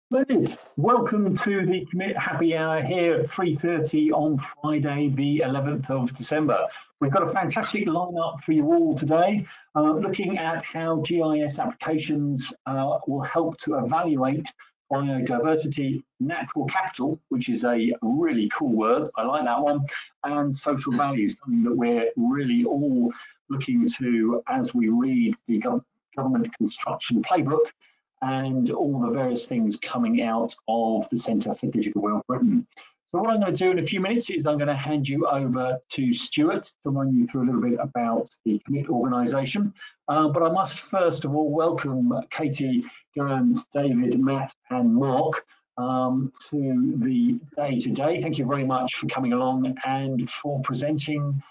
Splendid. Welcome to the Commit Happy Hour here at 3:30 on Friday, the 11th of December. We've got a fantastic lineup for you all today, looking at how GIS applications will help to evaluate biodiversity, natural capital, which is a really cool word, I like that one, and social values, something that we're really all looking to as we read the government construction playbook and all the various things coming out of the Centre for Digital World Britain. So what I'm going to do in a few minutes is I'm going to hand you over to Stuart to run you through a little bit about the COMIT organisation. But I must first of all welcome Katie, Gurans, David, Matt and Mark to the day today. Thank you very much for coming along and for presenting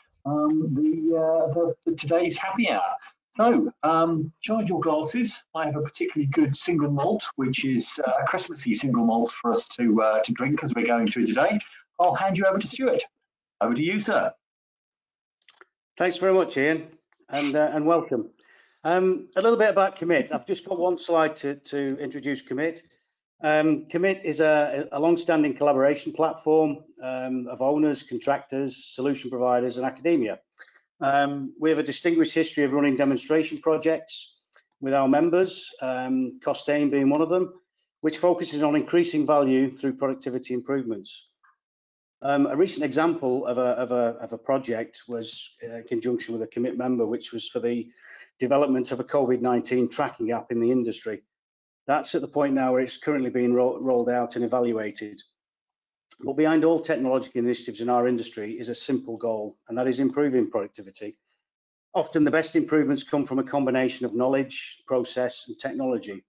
today's happy hour. So, charge your glasses. I have a particularly good single malt, which is a Christmassy single malt for us to drink as we're going through today. I'll hand you over to Stuart. Over to you, sir. Thanks very much, Ian, and welcome. A little bit about COMIT. I've just got one slide to introduce COMIT. COMIT is a long-standing collaboration platform of owners, contractors, solution providers, and academia. We have a distinguished history of running demonstration projects with our members, Costain being one of them, which focuses on increasing value through productivity improvements. A recent example of a project was in conjunction with a COMIT member, which was for the development of a COVID-19 tracking app in the industry. That's at the point now where it's currently being rolled out and evaluated. But behind all technological initiatives in our industry is a simple goal, and that is improving productivity. Often the best improvements come from a combination of knowledge, process, and technology.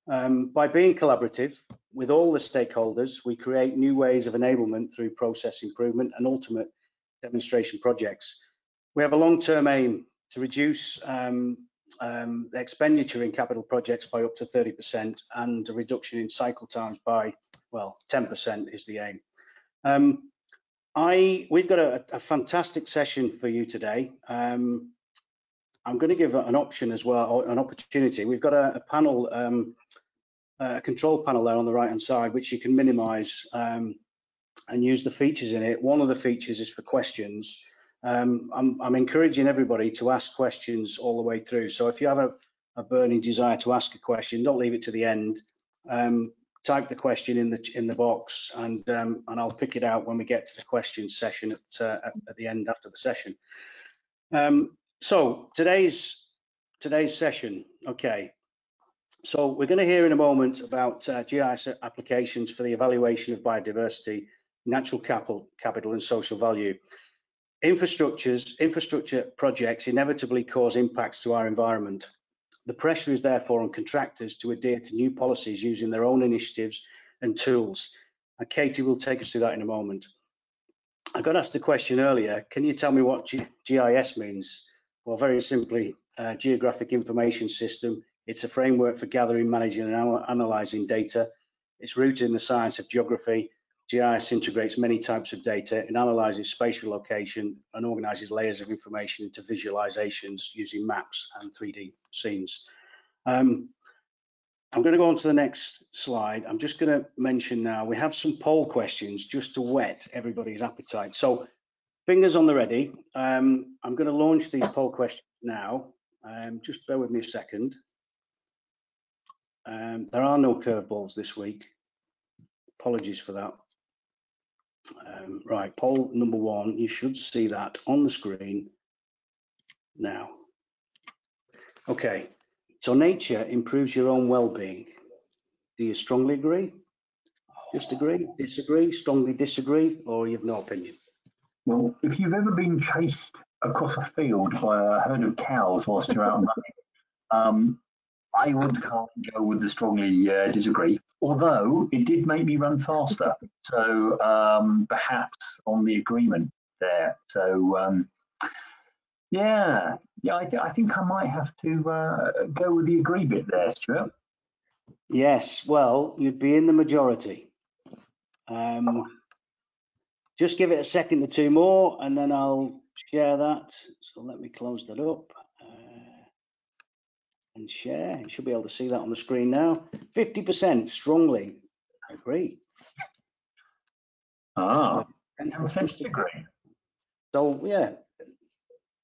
By being collaborative with all the stakeholders, we create new ways of enablement through process improvement and ultimate demonstration projects. We have a long-term aim to reduce expenditure in capital projects by up to 30% and a reduction in cycle times by, well, 10% is the aim. We've got a fantastic session for you today. I'm going to give an option as well, an opportunity. We've got a panel, a control panel there on the right hand side, which you can minimize and use the features in it. One of the features is for questions. I'm encouraging everybody to ask questions all the way through. So if you have a burning desire to ask a question, don't leave it to the end. Type the question in the box, and I'll pick it out when we get to the questions session at the end after the session. So today's session, okay. So we're going to hear in a moment about GIS applications for the evaluation of biodiversity, natural capital, and social value. Infrastructure projects inevitably cause impacts to our environment. The pressure is therefore on contractors to adhere to new policies using their own initiatives and tools. And Katie will take us through that in a moment. I got asked the question earlier, can you tell me what GIS means? Well, very simply, Geographic Information System. It's a framework for gathering, managing and analysing data. It's rooted in the science of geography. GIS integrates many types of data and analyzes spatial location and organizes layers of information into visualizations using maps and 3D scenes. I'm going to go on to the next slide. I'm just going to mention now, we have some poll questions just to whet everybody's appetite. So fingers on the ready. I'm going to launch these poll questions now. Just bear with me a second. There are no curveballs this week. Apologies for that. Right, poll number one, you should see that on the screen now. Okay, so nature improves your own well-being. Do you strongly agree? Just agree, disagree, strongly disagree, or you have no opinion? Well, if you've ever been chased across a field by a herd of cows whilst you're out running, I would go with the strongly disagree, although it did make me run faster. So perhaps on the agreement there. So yeah, I think I might have to go with the agree bit there, Stuart. Yes, well, you'd be in the majority. Just give it a second or two more, and then I'll share that. So let me close that up. And share. You should be able to see that on the screen now. 50% strongly I agree. Ah, 10% disagree. So yeah,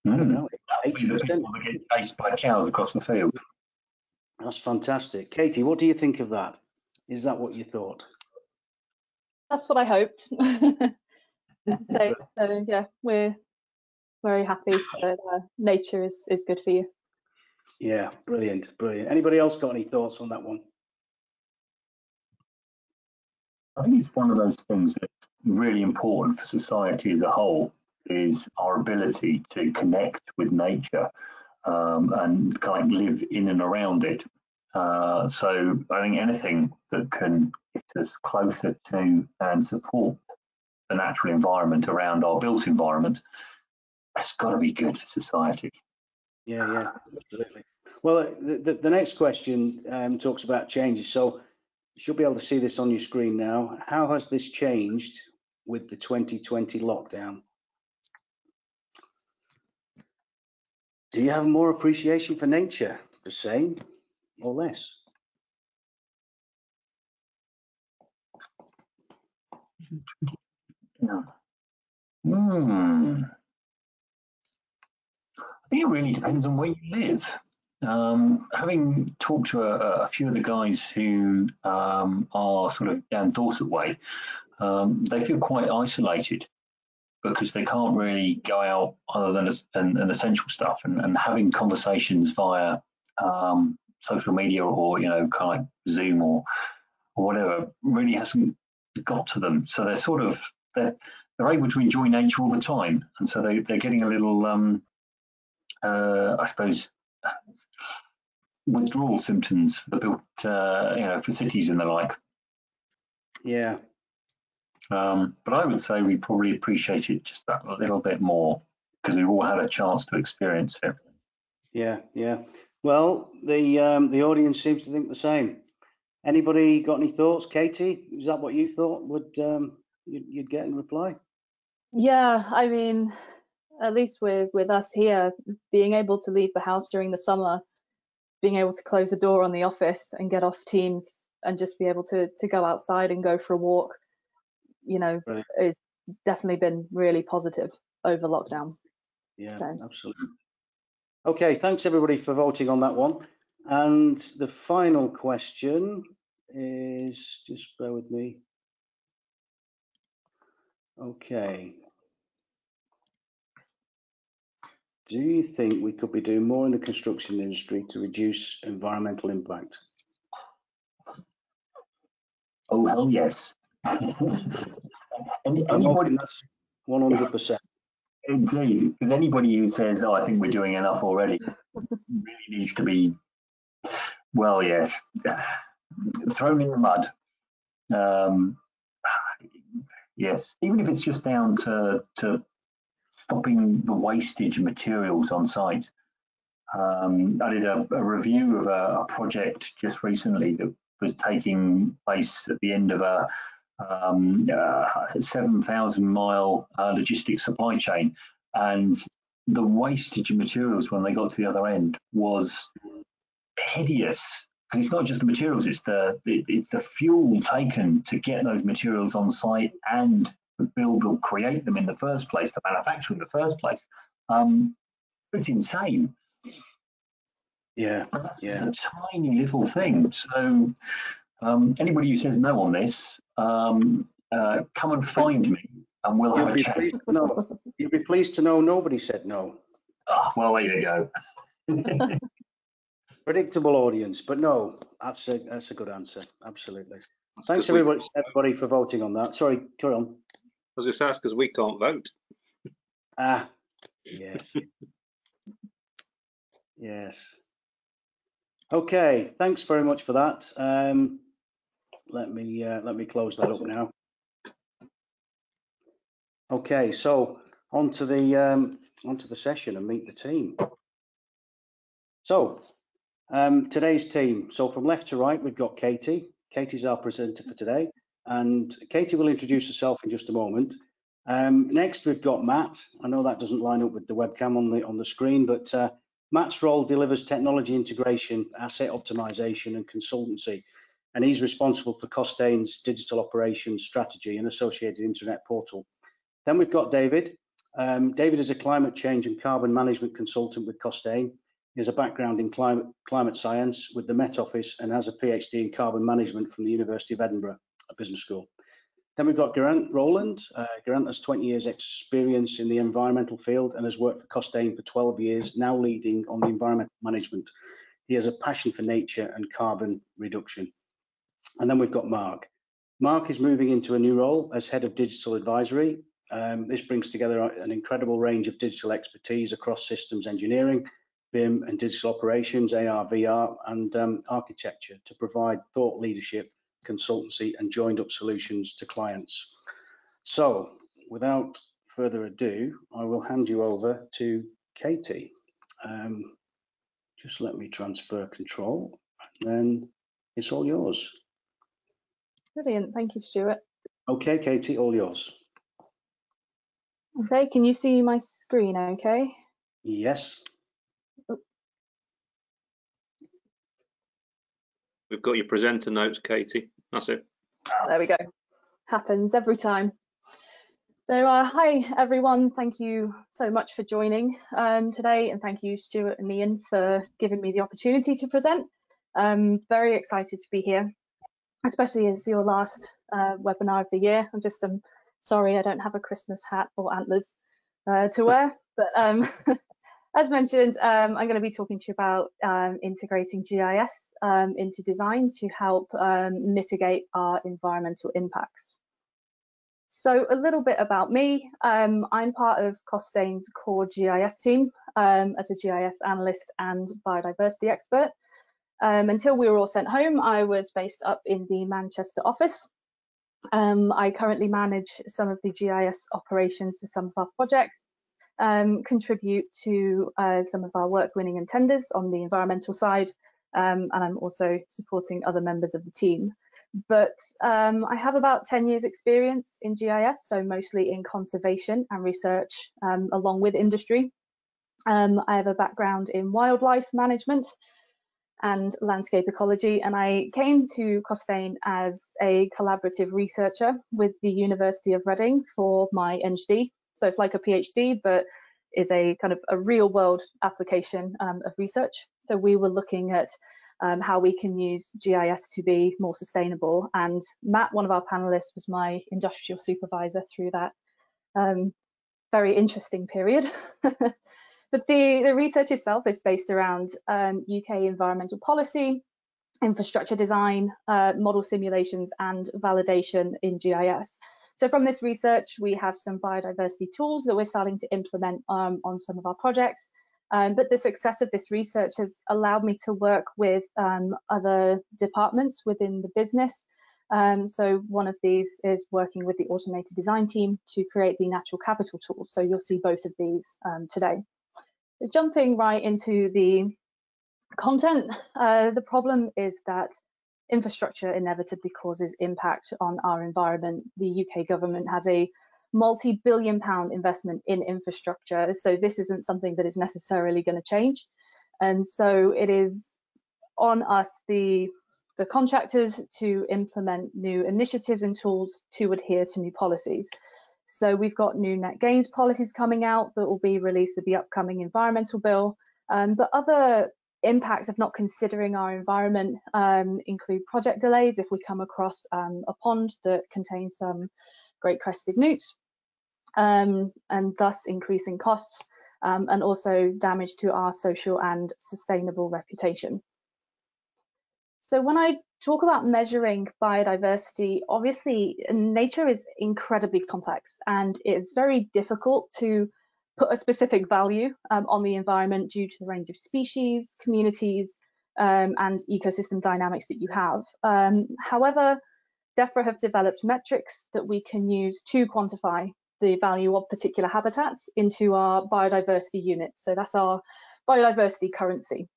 I don't know, 80%. That get chased by cows across the field. That's fantastic. Katie, what do you think of that? Is that what you thought? That's what I hoped. So yeah, we're very happy that nature is good for you. Yeah, brilliant, brilliant. Anybody else got any thoughts on that one? I think it's one of those things that's really important for society as a whole, is our ability to connect with nature and kind of live in and around it. So I think anything that can get us closer to and support the natural environment around our built environment, that's got to be good for society. Yeah, absolutely. Well, the next question talks about changes. So you should be able to see this on your screen now. How has this changed with the 2020 lockdown? Do you have more appreciation for nature? The same or less? Yeah. I think it really depends on where you live. Having talked to a few of the guys who are sort of down Dorset way, they feel quite isolated because they can't really go out other than essential stuff, and having conversations via social media or kind of like Zoom or whatever really hasn't got to them. So they're sort of they're able to enjoy nature all the time, and so they're getting a little I suppose withdrawal symptoms for the built for cities and the like. Yeah. But I would say we probably appreciate it just that little bit more because we've all had a chance to experience it. Yeah. Well, the audience seems to think the same. Anybody got any thoughts? Katie, is that what you thought would you'd get in reply? Yeah, I mean, at least with us here, being able to leave the house during the summer, being able to close the door on the office and get off Teams and just be able to go outside and go for a walk, right, it's definitely been really positive over lockdown. Yeah, so. Absolutely. Okay, thanks everybody for voting on that one. And the final question is, just bear with me. Okay. Do you think we could be doing more in the construction industry to reduce environmental impact? Oh, hell yes. Anybody? That's 100%. Indeed, because anybody who says, "Oh, I think we're doing enough already," really needs to be, well, yes, thrown in the mud. Yes, even if it's just down to stopping the wastage of materials on site. I did a review of a project just recently that was taking place at the end of a 7,000-mile logistics supply chain, and the wastage of materials when they got to the other end was hideous. Because it's not just the materials; it's the fuel taken to get those materials on site and build or create them in the first place, to manufacture in the first place. It's insane. Yeah, that's just a tiny little thing. So anybody who says no on this, come and find me and we'll have a chat. You'll be pleased to know nobody said no. Oh, well, there you go. Predictable audience, but no, that's a good answer. Absolutely. Thanks everybody for voting on that. Sorry, carry on. I was just asked because we can't vote. Ah, yes. Yes. Okay, thanks very much for that. Let me close that up now. Okay, so onto the session and meet the team. So today's team. So from left to right, we've got Katie. Katie's our presenter for today, and Katie will introduce herself in just a moment. Next, we've got Matt. I know that doesn't line up with the webcam on the screen, but Matt's role delivers technology integration, asset optimization, and consultancy. and he's responsible for Costain's digital operations strategy and associated internet portal. Then we've got David. David is a climate change and carbon management consultant with Costain. He has a background in climate science with the Met Office and has a PhD in carbon management from the University of Edinburgh Business School. Then we've got Geraint Rowland. Geraint has 20 years experience in the environmental field and has worked for Costain for 12 years, now leading on the environmental management. He has a passion for nature and carbon reduction. And then we've got Mark. Mark is moving into a new role as head of digital advisory. This brings together an incredible range of digital expertise across systems engineering, BIM and digital operations, AR, VR, and architecture to provide thought leadership, consultancy, and joined up solutions to clients. So without further ado, I will hand you over to Katie. Just let me transfer control, and then it's all yours. Brilliant, thank you, Stuart. Okay, Katie, all yours. Okay, can you see my screen okay? Yes. We've got your presenter notes, Katie. That's it. There we go. Happens every time. So hi everyone, thank you so much for joining today, and thank you Stuart and Ian for giving me the opportunity to present. I'm very excited to be here, especially as your last webinar of the year. I'm sorry I don't have a Christmas hat or antlers to wear, but as mentioned, I'm going to be talking to you about integrating GIS into design to help mitigate our environmental impacts. So a little bit about me. I'm part of Costain's core GIS team as a GIS analyst and biodiversity expert. Until we were all sent home, I was based up in the Manchester office. I currently manage some of the GIS operations for some of our projects, contribute to some of our work winning and tenders on the environmental side, and I'm also supporting other members of the team. But I have about 10 years experience in GIS, so mostly in conservation and research along with industry. I have a background in wildlife management and landscape ecology, and I came to Costain as a collaborative researcher with the University of Reading for my NGD. So it's like a PhD, but is a kind of a real world application of research. So we were looking at how we can use GIS to be more sustainable. And Matt, one of our panelists, was my industrial supervisor through that very interesting period. But the research itself is based around UK environmental policy, infrastructure design, model simulations, and validation in GIS. So from this research, we have some biodiversity tools that we're starting to implement on some of our projects. But the success of this research has allowed me to work with other departments within the business. So one of these is working with the automated design team to create the natural capital tools. So you'll see both of these today. So jumping right into the content, the problem is that infrastructure inevitably causes impact on our environment. The UK government has a multi-billion-pound investment in infrastructure, so this isn't something that is necessarily going to change. And so it is on us, the contractors, to implement new initiatives and tools to adhere to new policies. So we've got new net gains policies coming out that will be released with the upcoming environmental bill, but other impacts of not considering our environment include project delays if we come across a pond that contains some great crested newts, and thus increasing costs, and also damage to our social and sustainable reputation. So when I talk about measuring biodiversity, obviously nature is incredibly complex, and it's very difficult to put a specific value on the environment due to the range of species, communities, and ecosystem dynamics that you have. However, DEFRA have developed metrics that we can use to quantify the value of particular habitats into our biodiversity units. So that's our biodiversity currency.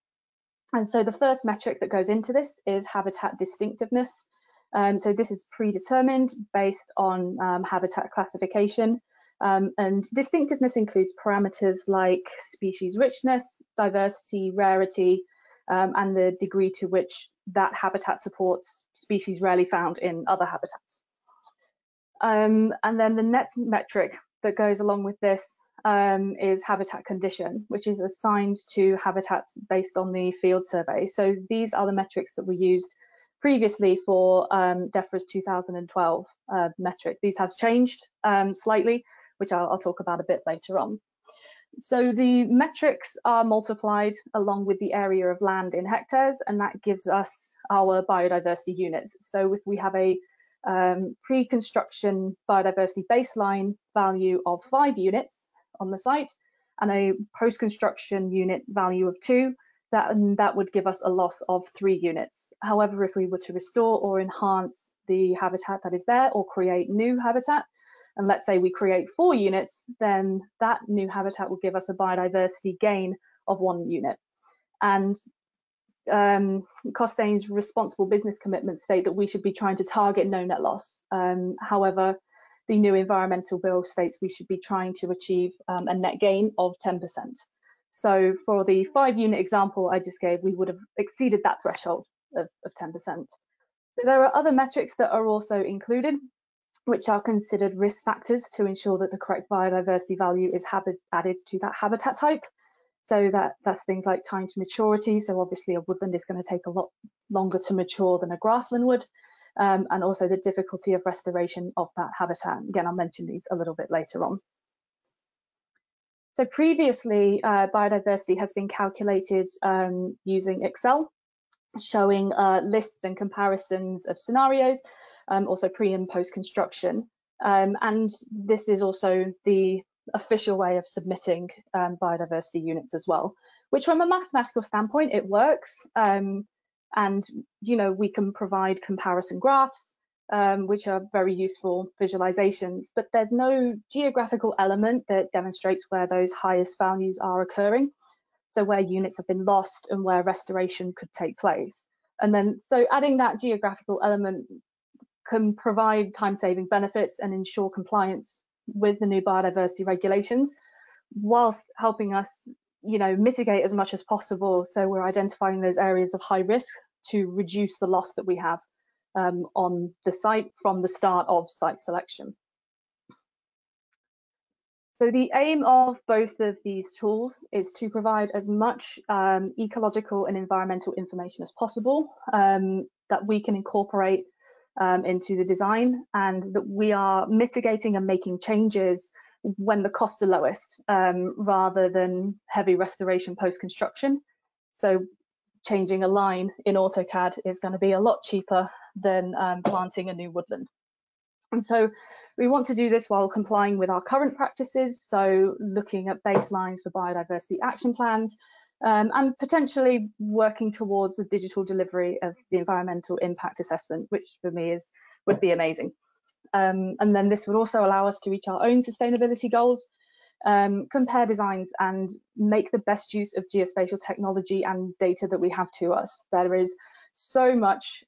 And so the first metric that goes into this is habitat distinctiveness. So this is predetermined based on habitat classification. And distinctiveness includes parameters like species richness, diversity, rarity, and the degree to which that habitat supports species rarely found in other habitats. And then the next metric that goes along with this is habitat condition, which is assigned to habitats based on the field survey. So these are the metrics that were used previously for DEFRA's 2012 metric. These have changed slightly, which I'll talk about a bit later on. So the metrics are multiplied along with the area of land in hectares, and that gives us our biodiversity units. So if we have a pre-construction biodiversity baseline value of 5 units on the site and a post-construction unit value of 2, that would give us a loss of 3 units. However, if we were to restore or enhance the habitat that is there or create new habitat, and let's say we create 4 units, then that new habitat will give us a biodiversity gain of 1 unit. And Costain's responsible business commitments state that we should be trying to target no net loss. However, the new environmental bill states we should be trying to achieve a net gain of 10%. So for the 5 unit example I just gave, we would have exceeded that threshold of 10%. So there are other metrics that are also included, which are considered risk factors to ensure that the correct biodiversity value is added to that habitat type. So that's things like time to maturity. So obviously a woodland is going to take a lot longer to mature than a grassland would, and also the difficulty of restoration of that habitat. Again, I'll mention these a little bit later on. So previously, biodiversity has been calculated using Excel, showing lists and comparisons of scenarios, also pre and post construction. And this is also the official way of submitting biodiversity units as well, which from a mathematical standpoint, it works. And, you know, we can provide comparison graphs, which are very useful visualizations, but there's no geographical element that demonstrates where those highest values are occurring. So where units have been lost and where restoration could take place. And then, so adding that geographical element can provide time-saving benefits and ensure compliance with the new biodiversity regulations, whilst helping us, you know, mitigate as much as possible. So we're identifying those areas of high risk to reduce the loss that we have on the site from the start of site selection. So the aim of both of these tools is to provide as much ecological and environmental information as possible that we can incorporate into the design, and that we are mitigating and making changes when the costs are lowest, rather than heavy restoration post-construction. So changing a line in AutoCAD is going to be a lot cheaper than planting a new woodland. And so we want to do this while complying with our current practices, so looking at baselines for biodiversity action plans, and potentially working towards the digital delivery of the environmental impact assessment, which for me would be amazing. And then this would also allow us to reach our own sustainability goals, compare designs, and make the best use of geospatial technology and data that we have to us. There is so much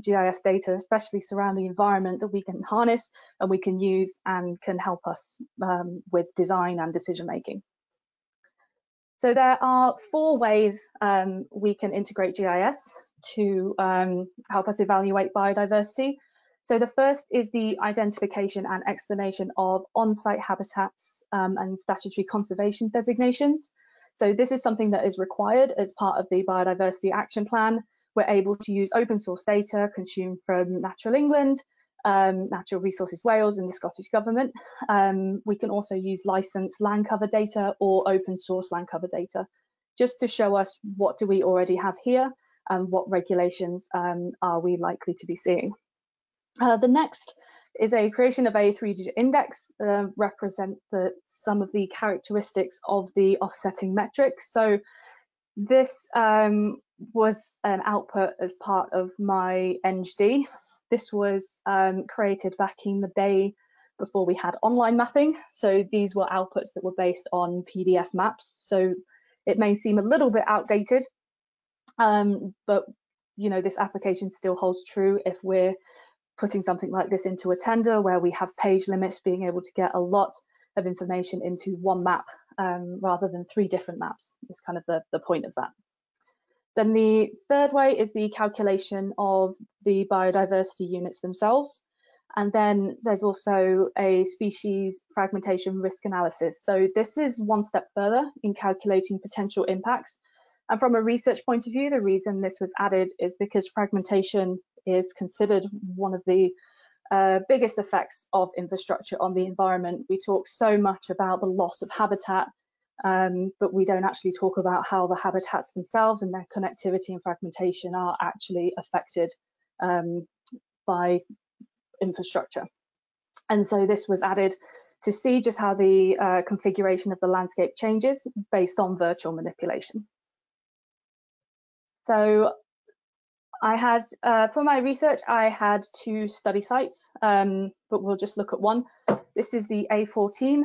GIS data, especially surrounding the environment, that we can harness and we can use and can help us with design and decision making. So there are 4 ways we can integrate GIS to help us evaluate biodiversity. So the first is the identification and explanation of on-site habitats and statutory conservation designations. So this is something that is required as part of the Biodiversity Action Plan. We're able to use open source data consumed from Natural England, Natural Resources Wales and the Scottish Government. We can also use licensed land cover data or open source land cover data, just to show us what do we already have here and what regulations are we likely to be seeing. The next is a creation of a 3-digit index, represent some of the characteristics of the offsetting metrics. So this was an output as part of my NGD. This was created back in the day before we had online mapping. So these were outputs that were based on PDF maps. So it may seem a little bit outdated, but you know, this application still holds true if we're putting something like this into a tender where we have page limits, being able to get a lot of information into one map rather than 3 different maps is kind of the point of that. Then the third way is the calculation of the biodiversity units themselves. And then there's also a species fragmentation risk analysis. So this is one step further in calculating potential impacts. And from a research point of view, the reason this was added is because fragmentation is considered one of the biggest effects of infrastructure on the environment. We talk so much about the loss of habitat, but we don't actually talk about how the habitats themselves and their connectivity and fragmentation are actually affected by infrastructure. And so this was added to see just how the configuration of the landscape changes based on virtual manipulation. So I had, for my research, I had 2 study sites, but we'll just look at one. This is the A14,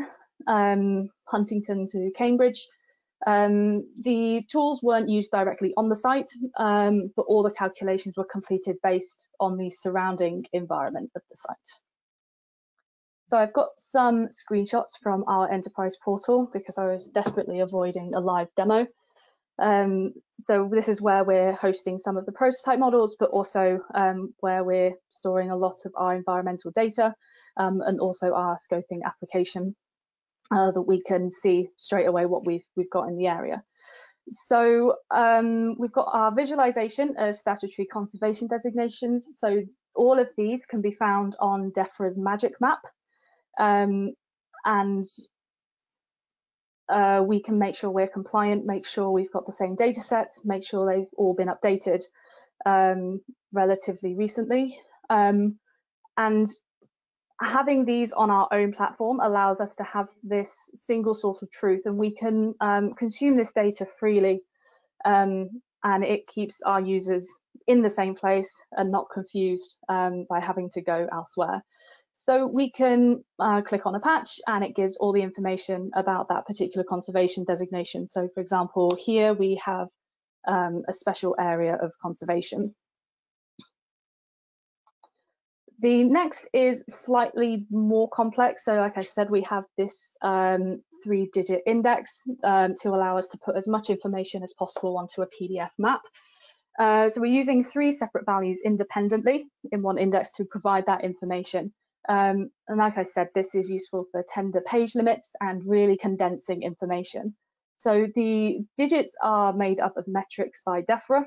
Huntington to Cambridge. The tools weren't used directly on the site, but all the calculations were completed based on the surrounding environment of the site. So I've got some screenshots from our enterprise portal because I was desperately avoiding a live demo. So this is where we're hosting some of the prototype models, but also where we're storing a lot of our environmental data and also our scoping application that we can see straight away what we've got in the area. So we've got our visualization of statutory conservation designations. So all of these can be found on DEFRA's magic map. We can make sure we're compliant, make sure we've got the same data sets, make sure they've all been updated relatively recently. And having these on our own platform allows us to have this single source of truth, and we can consume this data freely, and it keeps our users in the same place and not confused by having to go elsewhere. So we can click on a patch and it gives all the information about that particular conservation designation. So for example, here we have a special area of conservation. The next is slightly more complex. So like I said, we have this 3-digit index to allow us to put as much information as possible onto a PDF map. So we're using 3 separate values independently in one index to provide that information. And like I said, this is useful for tender page limits and really condensing information. So the digits are made up of metrics by DEFRA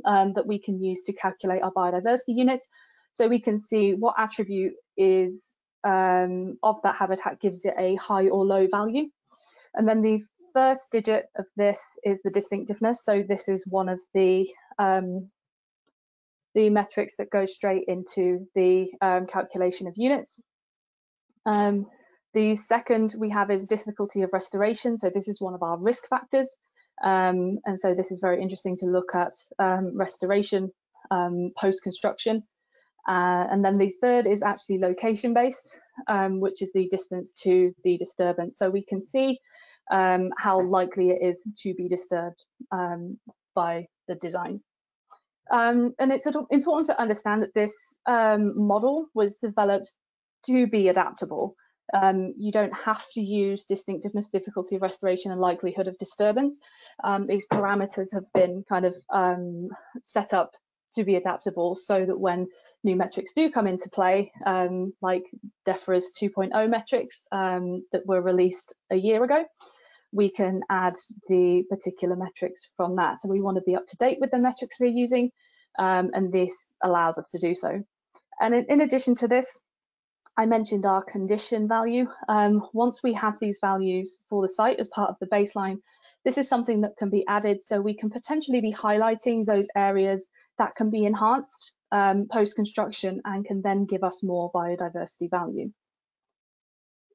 that we can use to calculate our biodiversity units. So we can see what attribute is of that habitat gives it a high or low value. And then the first digit of this is the distinctiveness. So this is one of the metrics that go straight into the calculation of units. The second we have is difficulty of restoration. So this is one of our risk factors. And so this is very interesting to look at restoration post-construction. And then the third is actually location based, which is the distance to the disturbance. So we can see how likely it is to be disturbed by the design. And it's important to understand that this model was developed to be adaptable. You don't have to use distinctiveness, difficulty of restoration, and likelihood of disturbance. These parameters have been kind of set up to be adaptable so that when new metrics do come into play, like DEFRA's 2.0 metrics that were released a year ago, we can add the particular metrics from that. So we want to be up to date with the metrics we're using, and this allows us to do so. And in addition to this, I mentioned our condition value. Once we have these values for the site as part of the baseline, this is something that can be added, so we can potentially be highlighting those areas that can be enhanced post-construction and can then give us more biodiversity value.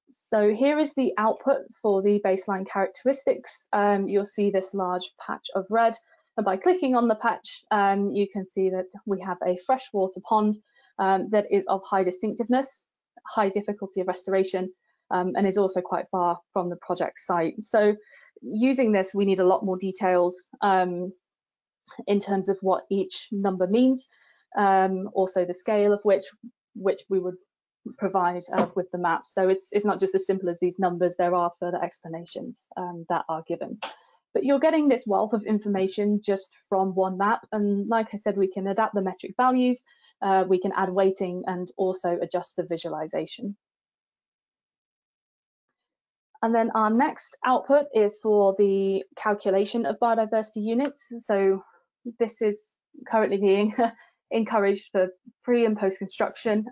So here is the output for the baseline characteristics. You'll see this large patch of red, and by clicking on the patch, you can see that we have a freshwater pond that is of high distinctiveness, high difficulty of restoration, and is also quite far from the project site. So using this, we need a lot more details in terms of what each number means, also the scale of which we would provide with the map. So it's not just as simple as these numbers, there are further explanations that are given. But you're getting this wealth of information just from one map. And like I said, we can adapt the metric values, we can add weighting and also adjust the visualization. And then our next output is for the calculation of biodiversity units. So this is currently being encouraged for pre and post construction.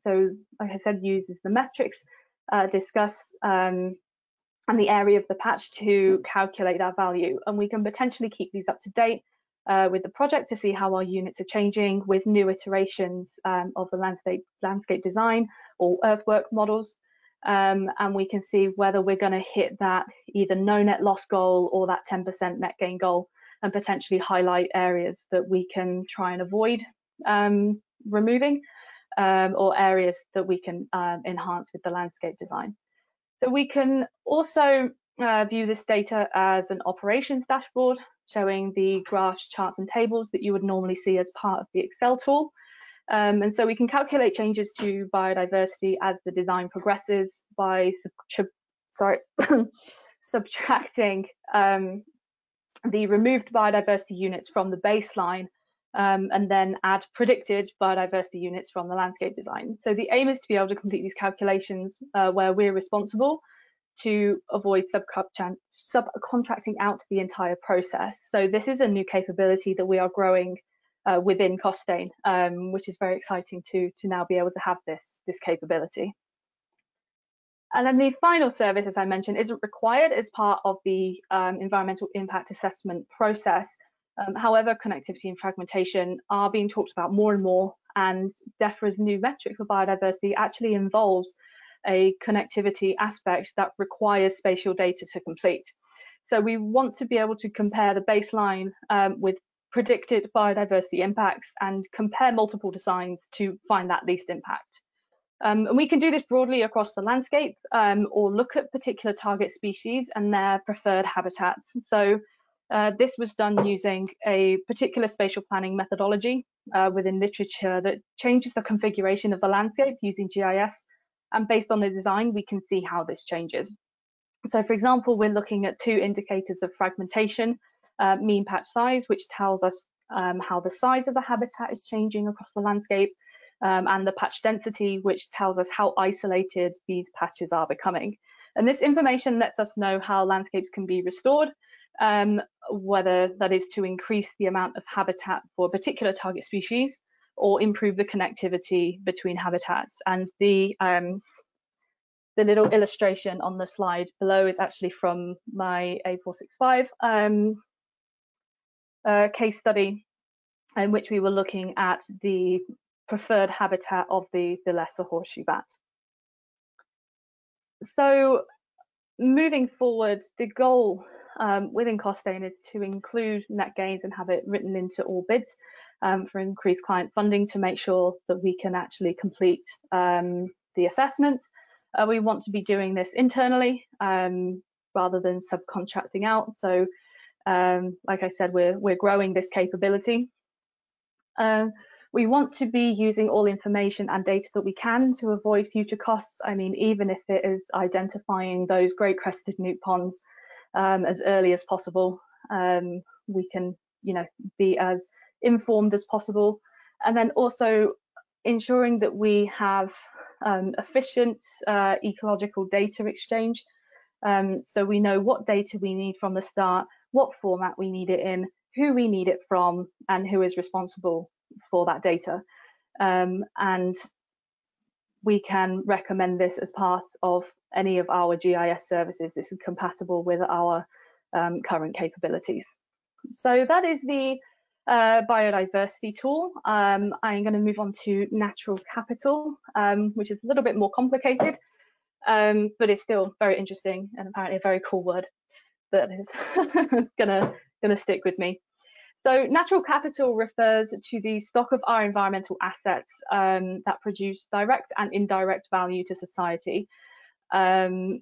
So like I said, uses the metrics, discuss and the area of the patch to calculate that value. And we can potentially keep these up to date with the project to see how our units are changing with new iterations of the landscape design or earthwork models. And we can see whether we're going to hit that either no net loss goal or that 10% net gain goal, and potentially highlight areas that we can try and avoid removing, or areas that we can enhance with the landscape design. So we can also view this data as an operations dashboard, showing the graphs, charts and tables that you would normally see as part of the Excel tool. And so we can calculate changes to biodiversity as the design progresses by subtracting the removed biodiversity units from the baseline, and then add predicted biodiversity units from the landscape design. So the aim is to be able to complete these calculations where we're responsible, to avoid subcontracting out the entire process. So this is a new capability that we are growing within Costain, which is very exciting to now be able to have this capability. And then the final service, as I mentioned, isn't required as part of the environmental impact assessment process. However, connectivity and fragmentation are being talked about more and more, and DEFRA's new metric for biodiversity actually involves a connectivity aspect that requires spatial data to complete. So we want to be able to compare the baseline with predicted biodiversity impacts and compare multiple designs to find that least impact. And we can do this broadly across the landscape, or look at particular target species and their preferred habitats. So this was done using a particular spatial planning methodology within literature that changes the configuration of the landscape using GIS. And based on the design, we can see how this changes. So for example, we're looking at two indicators of fragmentation, mean patch size, which tells us how the size of the habitat is changing across the landscape, and the patch density, which tells us how isolated these patches are becoming. And this information lets us know how landscapes can be restored, whether that is to increase the amount of habitat for a particular target species or improve the connectivity between habitats. And the little illustration on the slide below is actually from my A465 case study, in which we were looking at the preferred habitat of the lesser horseshoe bat. So moving forward, the goal within Costain is to include net gains and have it written into all bids for increased client funding to make sure that we can actually complete the assessments. We want to be doing this internally rather than subcontracting out. So like I said, we're growing this capability. We want to be using all information and data that we can to avoid future costs. I mean, even if it is identifying those great crested newt ponds as early as possible, we can, be as informed as possible. And then also ensuring that we have efficient ecological data exchange. So we know what data we need from the start, what format we need it in, who we need it from, and who is responsible for that data. And we can recommend this as part of any of our GIS services. This is compatible with our current capabilities. So that is the biodiversity tool. I'm going to move on to natural capital, which is a little bit more complicated, but it's still very interesting and apparently a very cool word that is gonna stick with me. So natural capital refers to the stock of our environmental assets that produce direct and indirect value to society. So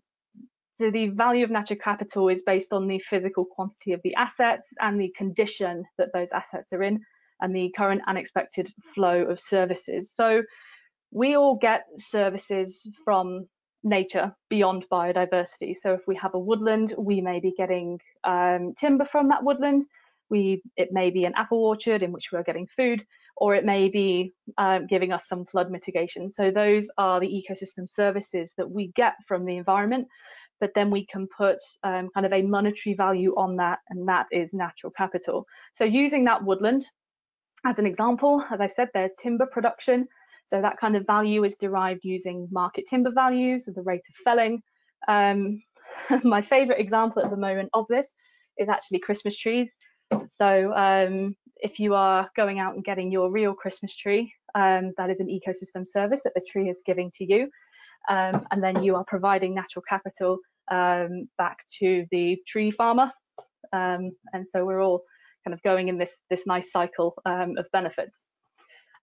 the value of natural capital is based on the physical quantity of the assets and the condition that those assets are in, and the current and expected flow of services. So we all get services from nature beyond biodiversity. So if we have a woodland, we may be getting timber from that woodland. It may be an apple orchard in which we're getting food, or it may be giving us some flood mitigation. So those are the ecosystem services that we get from the environment, but then we can put kind of a monetary value on that, and that is natural capital. So using that woodland as an example, as I said, there's timber production. So that kind of value is derived using market timber values, the rate of felling. My favorite example at the moment of this is actually Christmas trees. So if you are going out and getting your real Christmas tree, that is an ecosystem service that the tree is giving to you. And then you are providing natural capital back to the tree farmer. And so we're all kind of going in this nice cycle of benefits.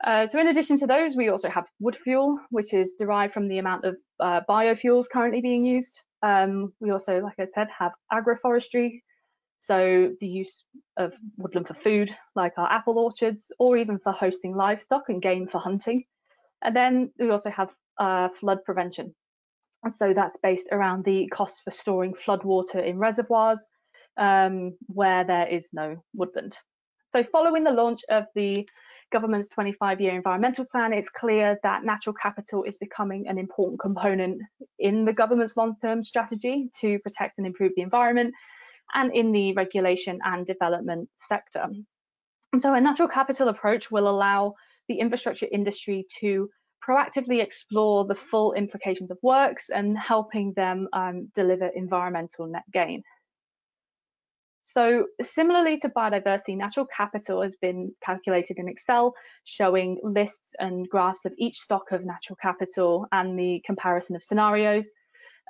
So in addition to those, we also have wood fuel, which is derived from the amount of biofuels currently being used. We also, like I said, have agroforestry, so the use of woodland for food, like our apple orchards, or even for hosting livestock and game for hunting. And then we also have flood prevention. And so that's based around the cost for storing floodwater in reservoirs where there is no woodland. So following the launch of the government's 25-year environmental plan, it's clear that natural capital is becoming an important component in the government's long-term strategy to protect and improve the environment and in the regulation and development sector. And so a natural capital approach will allow the infrastructure industry to proactively explore the full implications of works and helping them deliver environmental net gain. So similarly to biodiversity, natural capital has been calculated in Excel, showing lists and graphs of each stock of natural capital and the comparison of scenarios.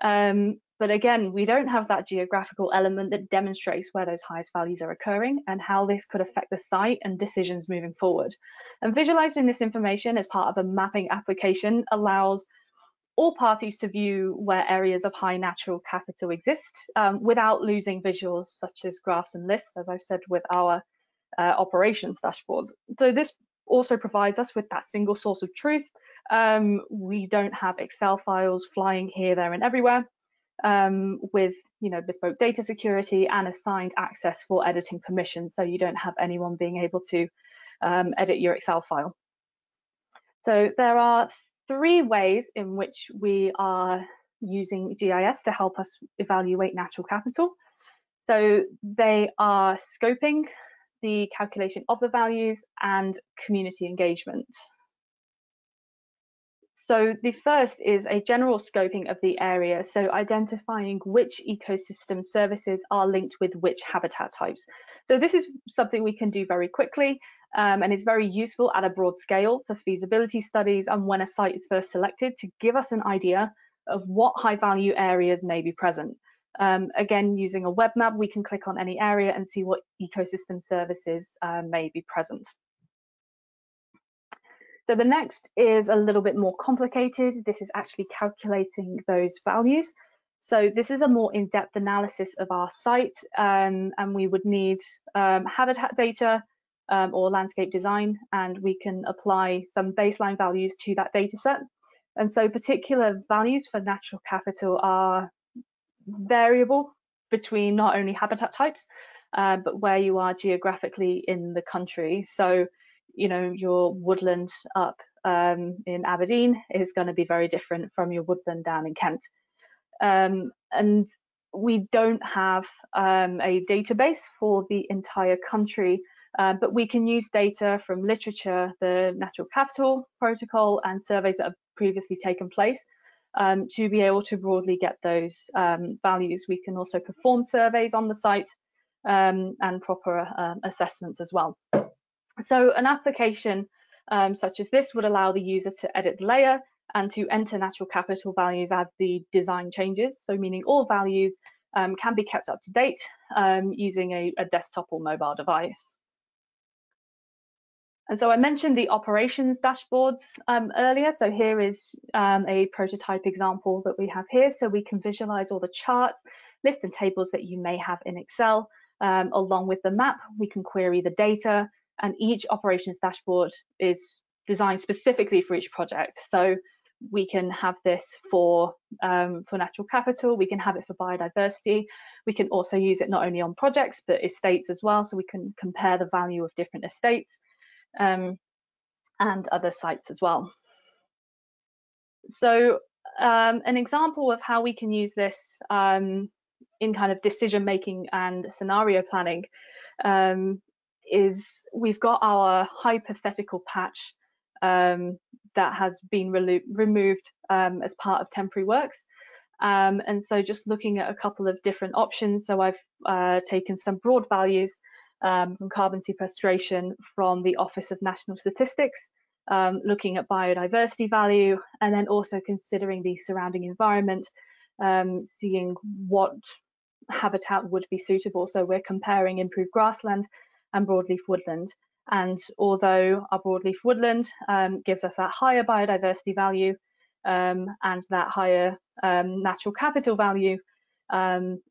But again, we don't have that geographical element that demonstrates where those highest values are occurring and how this could affect the site and decisions moving forward. And visualizing this information as part of a mapping application allows all parties to view where areas of high natural capital exist without losing visuals such as graphs and lists, as I've said, with our operations dashboards. So this also provides us with that single source of truth. We don't have Excel files flying here, there, and everywhere with bespoke data security and assigned access for editing permissions, so you don't have anyone being able to edit your Excel file. So there are 3 ways in which we are using GIS to help us evaluate natural capital. So they are scoping, the calculation of the values, and community engagement. So the first is a general scoping of the area, so identifying which ecosystem services are linked with which habitat types. So this is something we can do very quickly and is very useful at a broad scale for feasibility studies and when a site is first selected to give us an idea of what high value areas may be present. Again, using a web map, we can click on any area and see what ecosystem services may be present. So the next is a little bit more complicated. This is actually calculating those values. So this is a more in-depth analysis of our site, and we would need habitat data or landscape design, and we can apply some baseline values to that data set. And so particular values for natural capital are variable between not only habitat types, but where you are geographically in the country. So your woodland up in Aberdeen is going to be very different from your woodland down in Kent. And we don't have a database for the entire country, but we can use data from literature, the Natural Capital Protocol, and surveys that have previously taken place to be able to broadly get those values. We can also perform surveys on the site and proper assessments as well. So an application such as this would allow the user to edit the layer and to enter natural capital values as the design changes. So meaning all values can be kept up to date using a desktop or mobile device. And so I mentioned the operations dashboards earlier. So here is a prototype example that we have here. So we can visualize all the charts, lists and tables that you may have in Excel. Along with the map, we can query the data, and each operations dashboard is designed specifically for each project. So We can have this for natural capital, we can have it for biodiversity, we can also use it not only on projects but estates as well, so we can compare the value of different estates and other sites as well. So an example of how we can use this in kind of decision making and scenario planning is we've got our hypothetical patch that has been removed as part of temporary works. And so just looking at a couple of different options. So I've taken some broad values from carbon sequestration from the Office of National Statistics, looking at biodiversity value, and then also considering the surrounding environment, seeing what habitat would be suitable. So we're comparing improved grassland and broadleaf woodland. And although our broadleaf woodland gives us that higher biodiversity value and that higher natural capital value,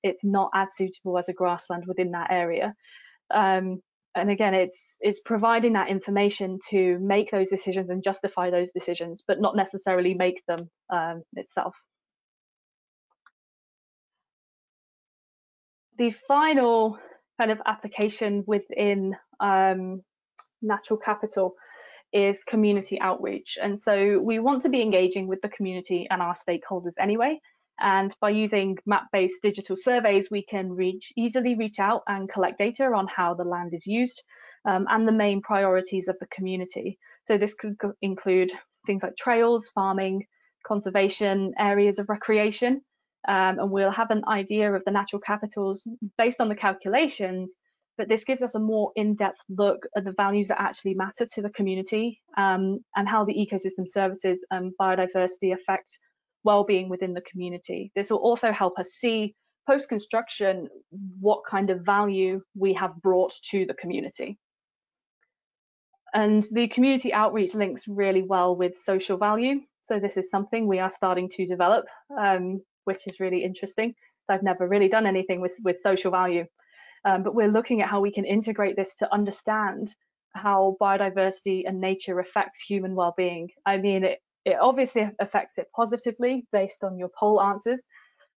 it's not as suitable as a grassland within that area. And again, it's providing that information to make those decisions and justify those decisions, but not necessarily make them itself. The final kind of application within natural capital is community outreach. And so we want to be engaging with the community and our stakeholders anyway. And by using map-based digital surveys, we can easily reach out and collect data on how the land is used and the main priorities of the community. So this could include things like trails, farming, conservation, areas of recreation. And we'll have an idea of the natural capitals based on the calculations, but this gives us a more in-depth look at the values that actually matter to the community and how the ecosystem services and biodiversity affect well-being within the community. This will also help us see post-construction what kind of value we have brought to the community. And the community outreach links really well with social value. So this is something we are starting to develop, which is really interesting. I've never really done anything with social value, but we're looking at how we can integrate this to understand how biodiversity and nature affects human well-being. I mean, it obviously affects it positively based on your poll answers,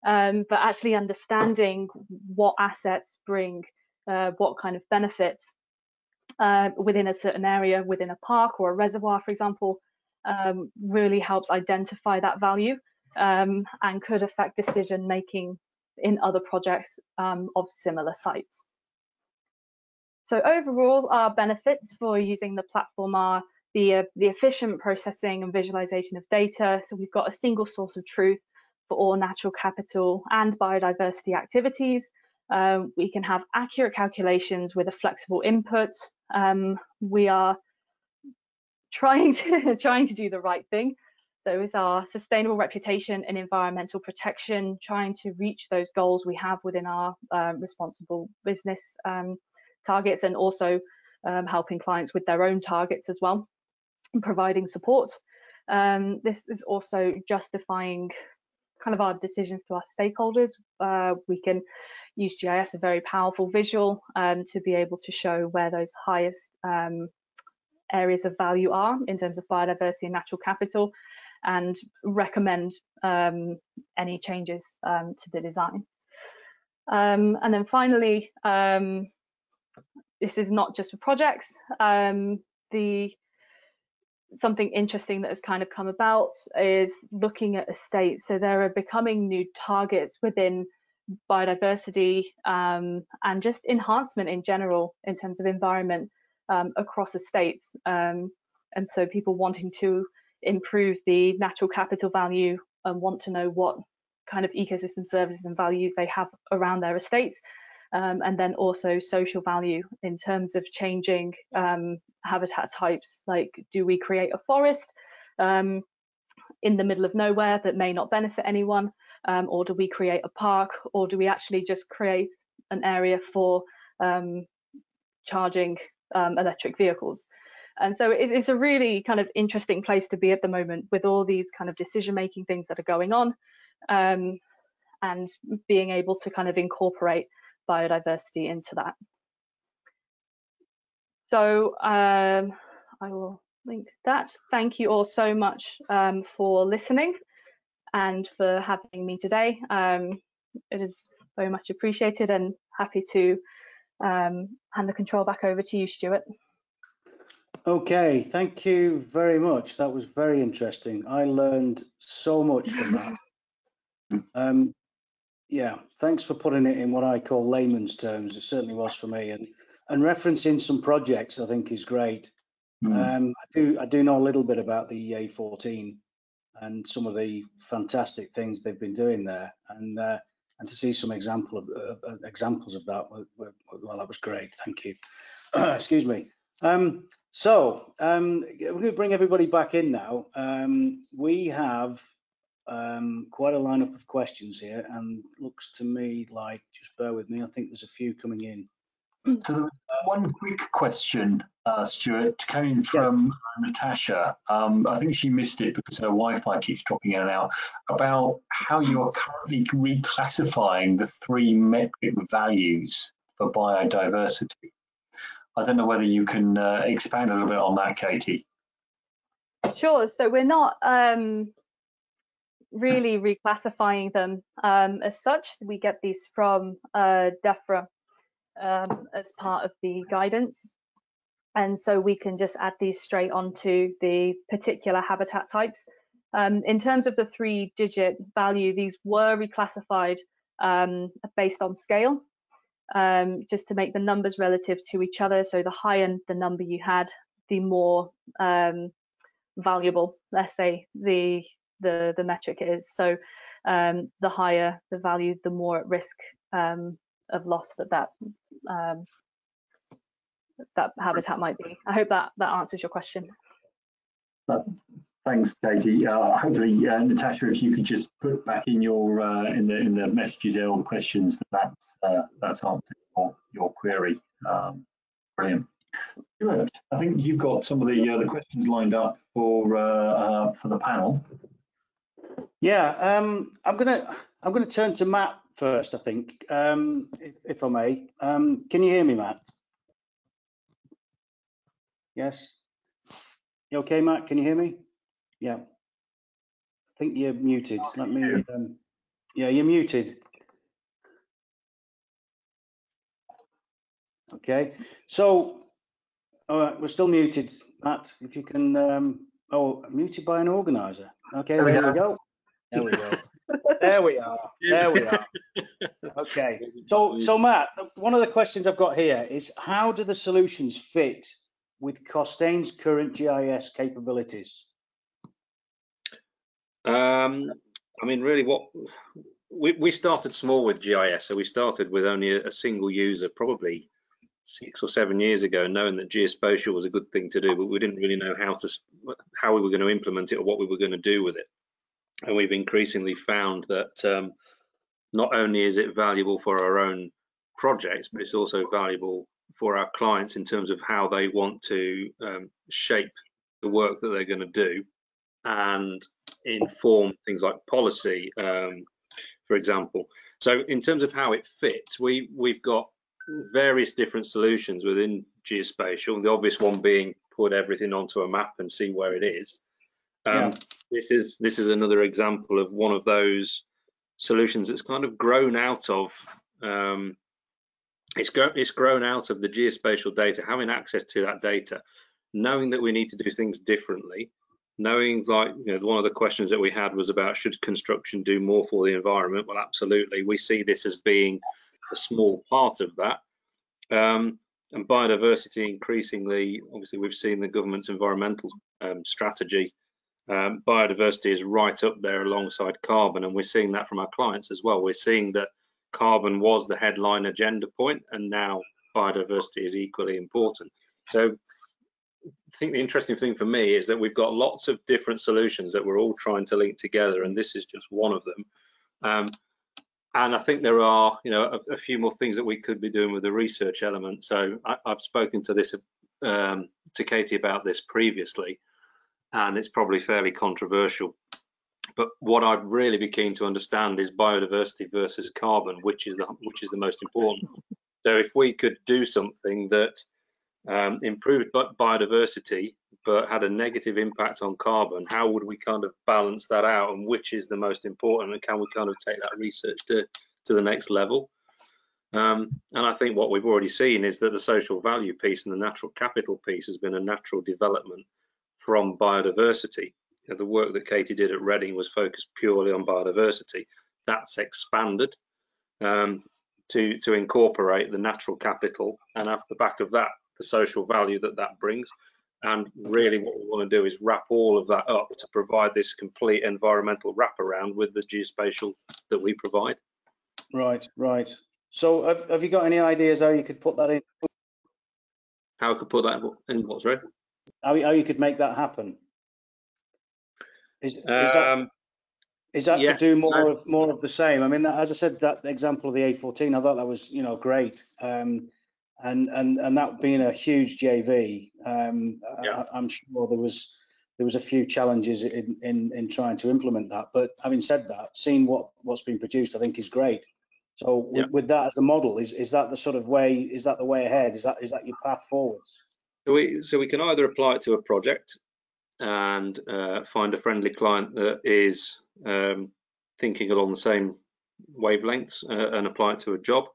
but actually understanding what assets bring what kind of benefits within a certain area, within a park or a reservoir, for example, really helps identify that value and could affect decision making in other projects of similar sites. So overall, our benefits for using the platform are the efficient processing and visualization of data. So we've got a single source of truth for all natural capital and biodiversity activities. We can have accurate calculations with a flexible input. We are trying to do the right thing. So with our sustainable reputation and environmental protection, trying to reach those goals we have within our responsible business targets, and also helping clients with their own targets as well, and providing support. This is also justifying kind of our decisions to our stakeholders. We can use GIS, a very powerful visual, to be able to show where those highest areas of value are in terms of biodiversity and natural capital, and recommend any changes to the design. And then finally, this is not just for projects. Something interesting that has kind of come about is looking at estates. So there are becoming new targets within biodiversity and just enhancement in general in terms of environment across estates. And so people wanting to improve the natural capital value and want to know what kind of ecosystem services and values they have around their estates. And then also social value in terms of changing habitat types, like do we create a forest in the middle of nowhere that may not benefit anyone, or do we create a park, or do we actually just create an area for charging electric vehicles? And so it's a really kind of interesting place to be at the moment with all these kind of decision-making things that are going on, and being able to kind of incorporate biodiversity into that. So I will link that. Thank you all so much for listening and for having me today. It is very much appreciated, and happy to hand the control back over to you, Stuart. Okay, thank you very much. That was very interesting. I learned so much from that. Yeah, thanks for putting it in what I call layman's terms. It certainly was for me, and referencing some projects I think is great. I do know a little bit about the EA14 and some of the fantastic things they've been doing there, and to see some examples of that, well, that was great. Thank you. Excuse me. So we're going to bring everybody back in now. We have quite a lineup of questions here, and looks to me like, just bear with me, I think there's a few coming in. So one quick question, Stuart, came from Natasha. I think she missed it because her Wi-Fi keeps dropping in and out, about how you are currently reclassifying the 3 metric values for biodiversity. I don't know whether you can expand a little bit on that, Katie. Sure. So we're not really reclassifying them as such. We get these from DEFRA as part of the guidance, and so we can just add these straight onto the particular habitat types. In terms of the 3-digit value, these were reclassified based on scale, just to make the numbers relative to each other. So the higher the number you had, the more valuable, let's say, the metric is. So the higher the value, the more at risk of loss that habitat might be. I hope that answers your question. Thanks, Katie. Hopefully, Natasha, if you could just put back in your in the messages there all the questions that's answered your query. Brilliant. Good. I think you've got some of the questions lined up for the panel. Yeah, I'm gonna turn to Matt first, I think, if I may. Can you hear me, Matt? Yes. You okay, Matt? Can you hear me? Yeah. I think you're muted. Let me. Yeah, you're muted. Okay. So, all right, we're still muted, Matt. If you can. Oh, muted by an organizer. Okay, there we go. There we go. There we are. There we are. Okay. So Matt, one of the questions I've got here is, how do the solutions fit with Costain's current GIS capabilities? I mean, really, what we started small with GIS, so we started with only a single user, probably 6 or 7 years ago, knowing that geospatial was a good thing to do, but we didn't really know how we were going to implement it or what we were going to do with it. And we've increasingly found that not only is it valuable for our own projects, but it's also valuable for our clients in terms of how they want to shape the work that they're going to do and inform things like policy, for example. So in terms of how it fits, we've got various different solutions within geospatial. The obvious one being put everything onto a map and see where it is. This is another example of one of those solutions that's kind of grown out of it's grown out of the geospatial data, having access to that data, knowing that we need to do things differently, knowing, like, one of the questions that we had was about, should construction do more for the environment? Well, absolutely. We see this as being a small part of that. And biodiversity, increasingly, obviously we've seen the government's environmental strategy. Biodiversity is right up there alongside carbon, and we're seeing that from our clients as well. We're seeing that carbon was the headline agenda point, and now biodiversity is equally important. So I think the interesting thing for me is that we've got lots of different solutions that we're all trying to link together, and this is just one of them. And I think there are, a few more things that we could be doing with the research element. So I've spoken to this to Katie about this previously, and it's probably fairly controversial. But what I'd really be keen to understand is biodiversity versus carbon, which is the most important. So if we could do something that improved biodiversity, but had a negative impact on carbon, how would we kind of balance that out, and which is the most important, and can we kind of take that research to the next level? And I think what we've already seen is that the social value piece and the natural capital piece has been a natural development from biodiversity. The work that Katie did at Reading was focused purely on biodiversity. That's expanded to incorporate the natural capital, and off the back of that, the social value that brings. And really what we want to do is wrap all of that up to provide this complete environmental wraparound with the geospatial that we provide. Right, right. So have you got any ideas how you could put that in? How I could put that in what, sorry? How you could make that happen? Is that yes, to do more of the same? I mean, as I said, that example of the A14, I thought that was, you know, great. And that being a huge JV, I'm sure there was a few challenges in trying to implement that. But having said that, seeing what's been produced, I think is great. So with that as a model, is that the sort of way? Is that the way ahead? Is that your path forwards? So we can either apply it to a project and find a friendly client that is thinking along the same wavelengths and apply it to a job,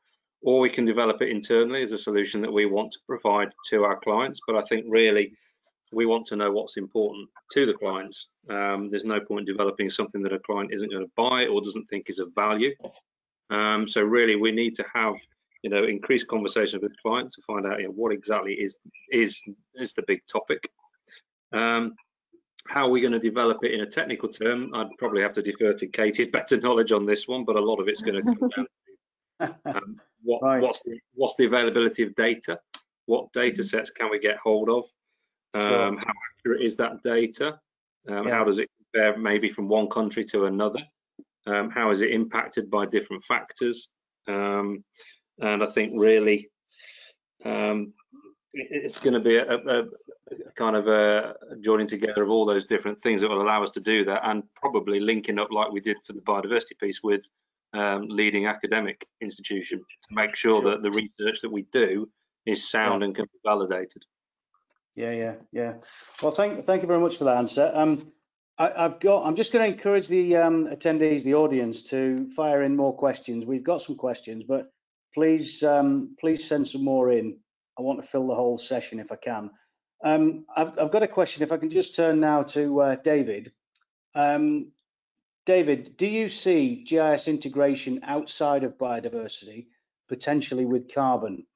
or we can develop it internally as a solution that we want to provide to our clients. But I think really we want to know what's important to the clients. There's no point developing something that a client isn't going to buy or doesn't think is of value. So really we need to have, you know, increased conversations with clients to find out, you know, what exactly is the big topic. How are we going to develop it in a technical term? I'd probably have to defer to Katie's better knowledge on this one, but a lot of it's going to come down to what's the availability of data? What data sets can we get hold of? How accurate is that data? How does it compare maybe from one country to another? How is it impacted by different factors? And I think really it's going to be a kind of a joining together of all those different things that will allow us to do that, and probably linking up like we did for the biodiversity piece with leading academic institution to make sure that the research that we do is sound and can be validated. Yeah. Well, thank you very much for that answer. I'm just going to encourage the attendees, the audience, to fire in more questions. We've got some questions, but please send some more in. I want to fill the whole session if I can. I've got a question. If I can just turn now to David. David, do you see GIS integration outside of biodiversity, potentially with carbon?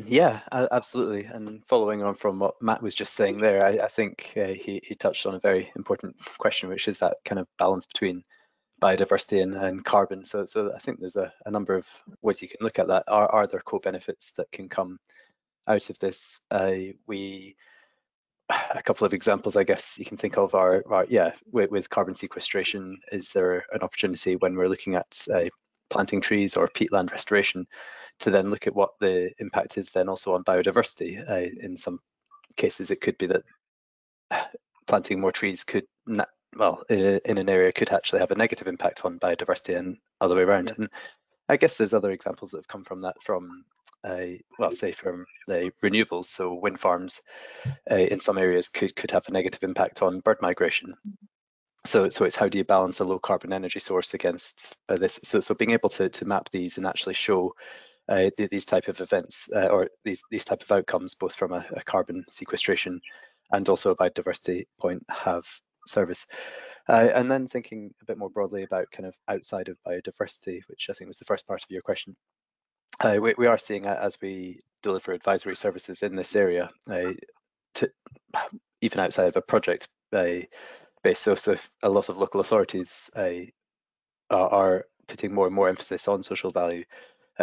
Yeah, absolutely. And following on from what Matt was just saying there, I think he touched on a very important question, which is that kind of balance between biodiversity and carbon. So I think there's a number of ways you can look at that. Are there co-benefits that can come out of this? A couple of examples I guess you can think of are with carbon sequestration, is there an opportunity when we're looking at planting trees or peatland restoration to then look at what the impact is then also on biodiversity? In some cases it could be that planting more trees could in an area could actually have a negative impact on biodiversity and other way around. And I guess there's other examples that have come from that from say from the renewables. So wind farms in some areas could have a negative impact on bird migration. So it's how do you balance a low carbon energy source against this? So being able to map these and actually show these type of events or these type of outcomes, both from a carbon sequestration and also a biodiversity point, have service. And then thinking a bit more broadly about kind of outside of biodiversity, which I think was the first part of your question. We are seeing, as we deliver advisory services in this area, even outside of a project base. So a lot of local authorities are putting more and more emphasis on social value.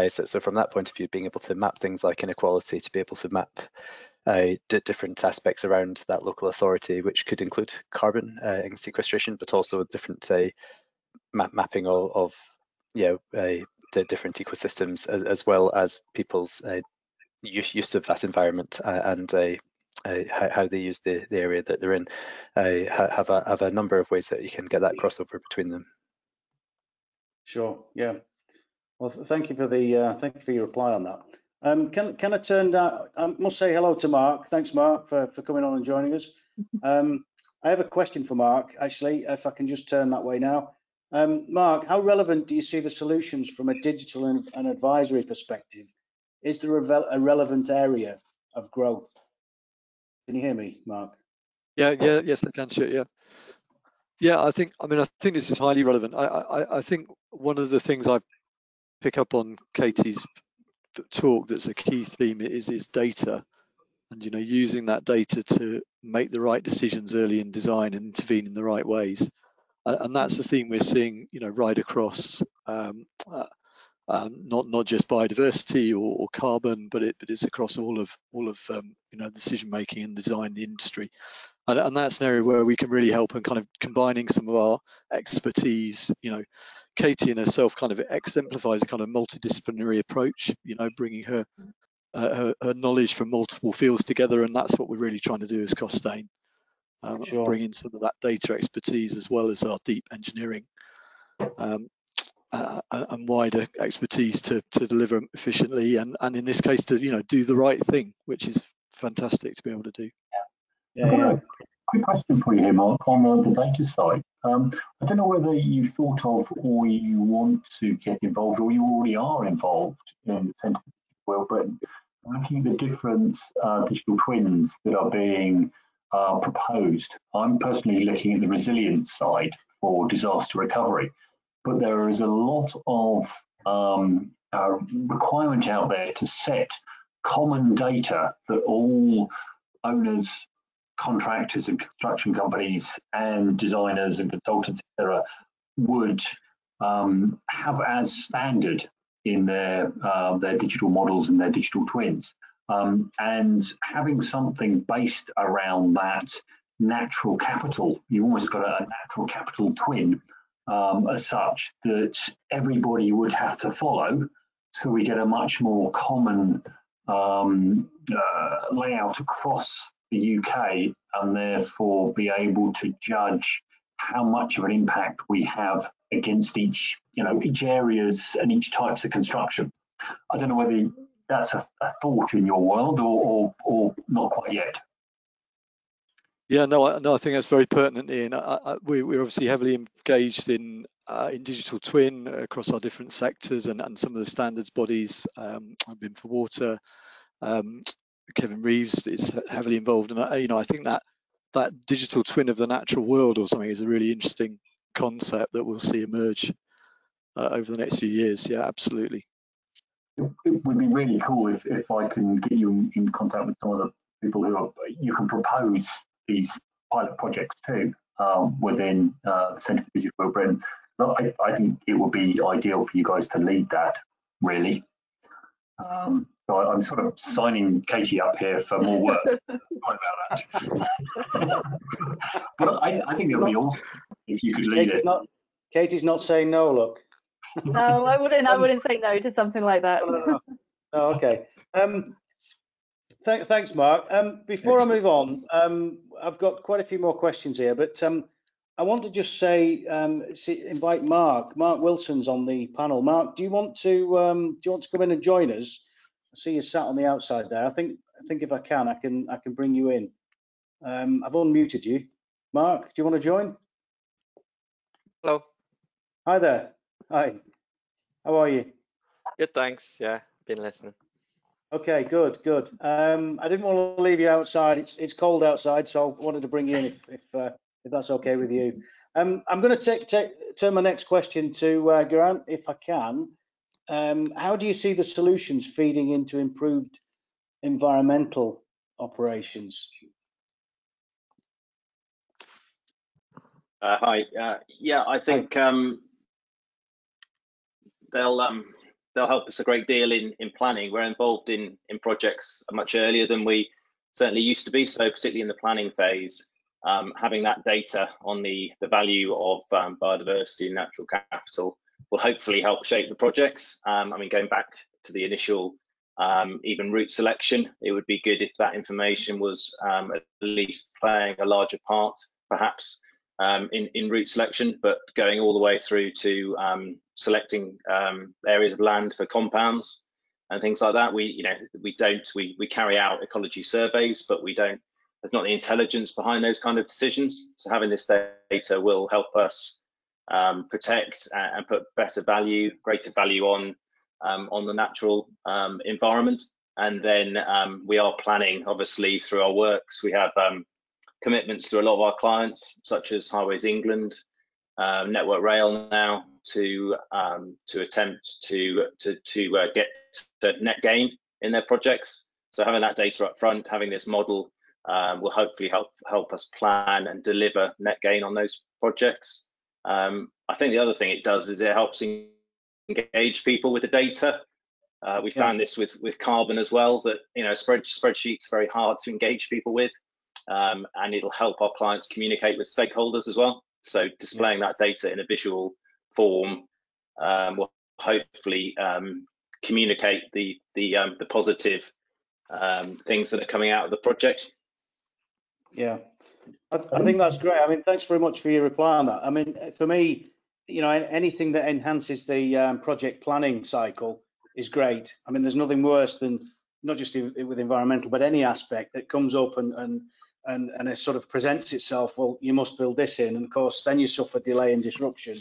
So from that point of view, being able to map things like inequality, to be able to map different aspects around that local authority, which could include carbon and sequestration, but also different mapping of the different ecosystems, as well as people's use of that environment and how they use the area that they're in. Have a number of ways that you can get that crossover between them. Sure. Yeah. Well, thank you for the thank you for your reply on that. Can I turn down? I must say hello to Mark. Thanks, Mark, for coming on and joining us. I have a question for Mark, actually, if I can just turn that way now. Mark, how relevant do you see the solutions from a digital and advisory perspective? Is there a relevant area of growth? Can you hear me, Mark? Yes, I can. Sure, yeah. I think this is highly relevant. I think one of the things I pick up on Katie's talk that's a key theme is data, and using that data to make the right decisions early in design and intervene in the right ways. And that's the theme we're seeing, right across not just biodiversity or carbon, but it's across all of decision making and design in the industry. And that's an area where we can really help and kind of combining some of our expertise. Katie and herself kind of exemplifies a kind of multidisciplinary approach, bringing her knowledge from multiple fields together, and that's what we're really trying to do as Costain. Sure. Bringing some of that data expertise as well as our deep engineering and wider expertise to deliver efficiently, and in this case to do the right thing, which is fantastic to be able to do. I've got a quick question for you here, Mark, on the data side. I don't know whether you've thought of or you want to get involved, or you already are involved in the Centre for Britain, looking at the different digital twins that are being proposed. I'm personally looking at the resilience side for disaster recovery, but there is a lot of requirement out there to set common data that all owners, contractors and construction companies and designers and consultants, etc., would have as standard in their digital models and their digital twins. And having something based around that natural capital, you almost got a natural capital twin as such that everybody would have to follow, so we get a much more common layout across the UK, and therefore be able to judge how much of an impact we have against each areas and each types of construction. I don't know whether that's a thought in your world or not quite yet. Yeah, no, I think that's very pertinent, Ian. We're obviously heavily engaged in digital twin across our different sectors and some of the standards bodies. I've been for water. Kevin Reeves is heavily involved, and I think that digital twin of the natural world or something is a really interesting concept that we'll see emerge over the next few years. Yeah, absolutely. It would be really cool if I can get you in contact with some of the people who you can propose these pilot projects to within the Centre for Digital Britain. I think it would be ideal for you guys to lead that, really. So I'm sort of signing Katie up here for more work. Sorry about that. But I think it would be awesome if you could lead it. Katie's not saying no, look. No, I wouldn't say no to something like that. No. Oh, okay. Thanks, Mark. Before I move on, I've got quite a few more questions here, but I want to just say, invite Mark. Mark Wilson's on the panel. Mark, do you want to come in and join us? I see you sat on the outside there. I think if I can bring you in. I've unmuted you. Mark, do you want to join? Hello. Hi there. Hi. How are you? Good, thanks. Yeah, been listening. Okay, good. I didn't want to leave you outside. It's cold outside, so I wanted to bring you in if that's okay with you. I'm going to turn my next question to Geraint, if I can. How do you see the solutions feeding into improved environmental operations? Hi. Yeah, I think they'll help us a great deal in planning. We're involved in projects much earlier than we certainly used to be. So particularly in the planning phase, having that data on the value of biodiversity and natural capital will hopefully help shape the projects. I mean, going back to the initial even route selection, it would be good if that information was at least playing a larger part, perhaps, in route selection, but going all the way through to selecting areas of land for compounds and things like that. We carry out ecology surveys, but there's not the intelligence behind those kind of decisions. So having this data will help us protect and put greater value on the natural environment. And then we are planning, obviously, through our works. We have commitments to a lot of our clients, such as Highways England, Network Rail now, to attempt to get to net gain in their projects. So having that data up front, having this model will hopefully help us plan and deliver net gain on those projects. I think the other thing it does is it helps engage people with the data. We found this with carbon as well, that spreadsheets are very hard to engage people with, and it'll help our clients communicate with stakeholders as well. So displaying that data in a visual form will hopefully communicate the positive things that are coming out of the project. Yeah, I think that's great. I mean, thanks very much for your reply on that. I mean, for me, anything that enhances the project planning cycle is great. I mean, there's nothing worse than, not just with environmental, but any aspect that comes up and it sort of presents itself. Well, you must build this in, and of course, then you suffer delay and disruption,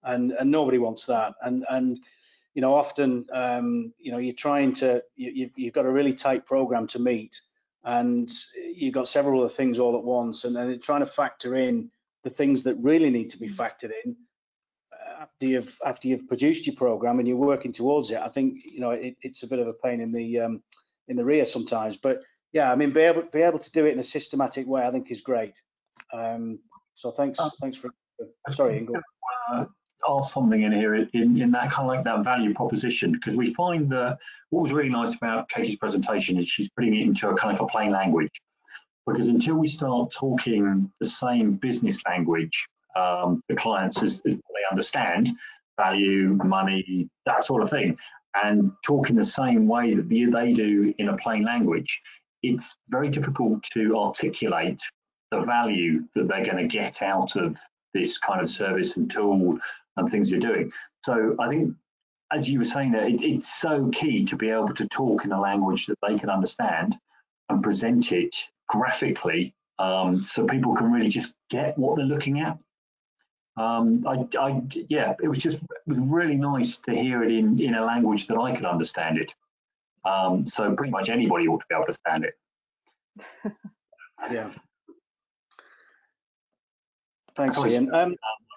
and nobody wants that. And often, you're trying to, you've got a really tight program to meet, and you've got several other things all at once, and then trying to factor in the things that really need to be factored in after you've produced your program and you're working towards it. I think it's a bit of a pain in the rear sometimes, but yeah, I mean, be able to do it in a systematic way, I think, is great. So thanks for. Sorry, Ingo. Ask something in here in that kind of like that value proposition, because we find that what was really nice about Katie's presentation is she's putting it into a kind of a plain language, because until we start talking the same business language, the clients as they understand value, money, that sort of thing, and talking the same way that they do in a plain language, it's very difficult to articulate the value that they're going to get out of this kind of service and tool and things you're doing. So I think, as you were saying there, it's so key to be able to talk in a language that they can understand and present it graphically, so people can really just get what they're looking at. It was really nice to hear it in a language that I could understand it. So pretty much anybody ought to be able to understand it. Yeah. Thanks, Ian.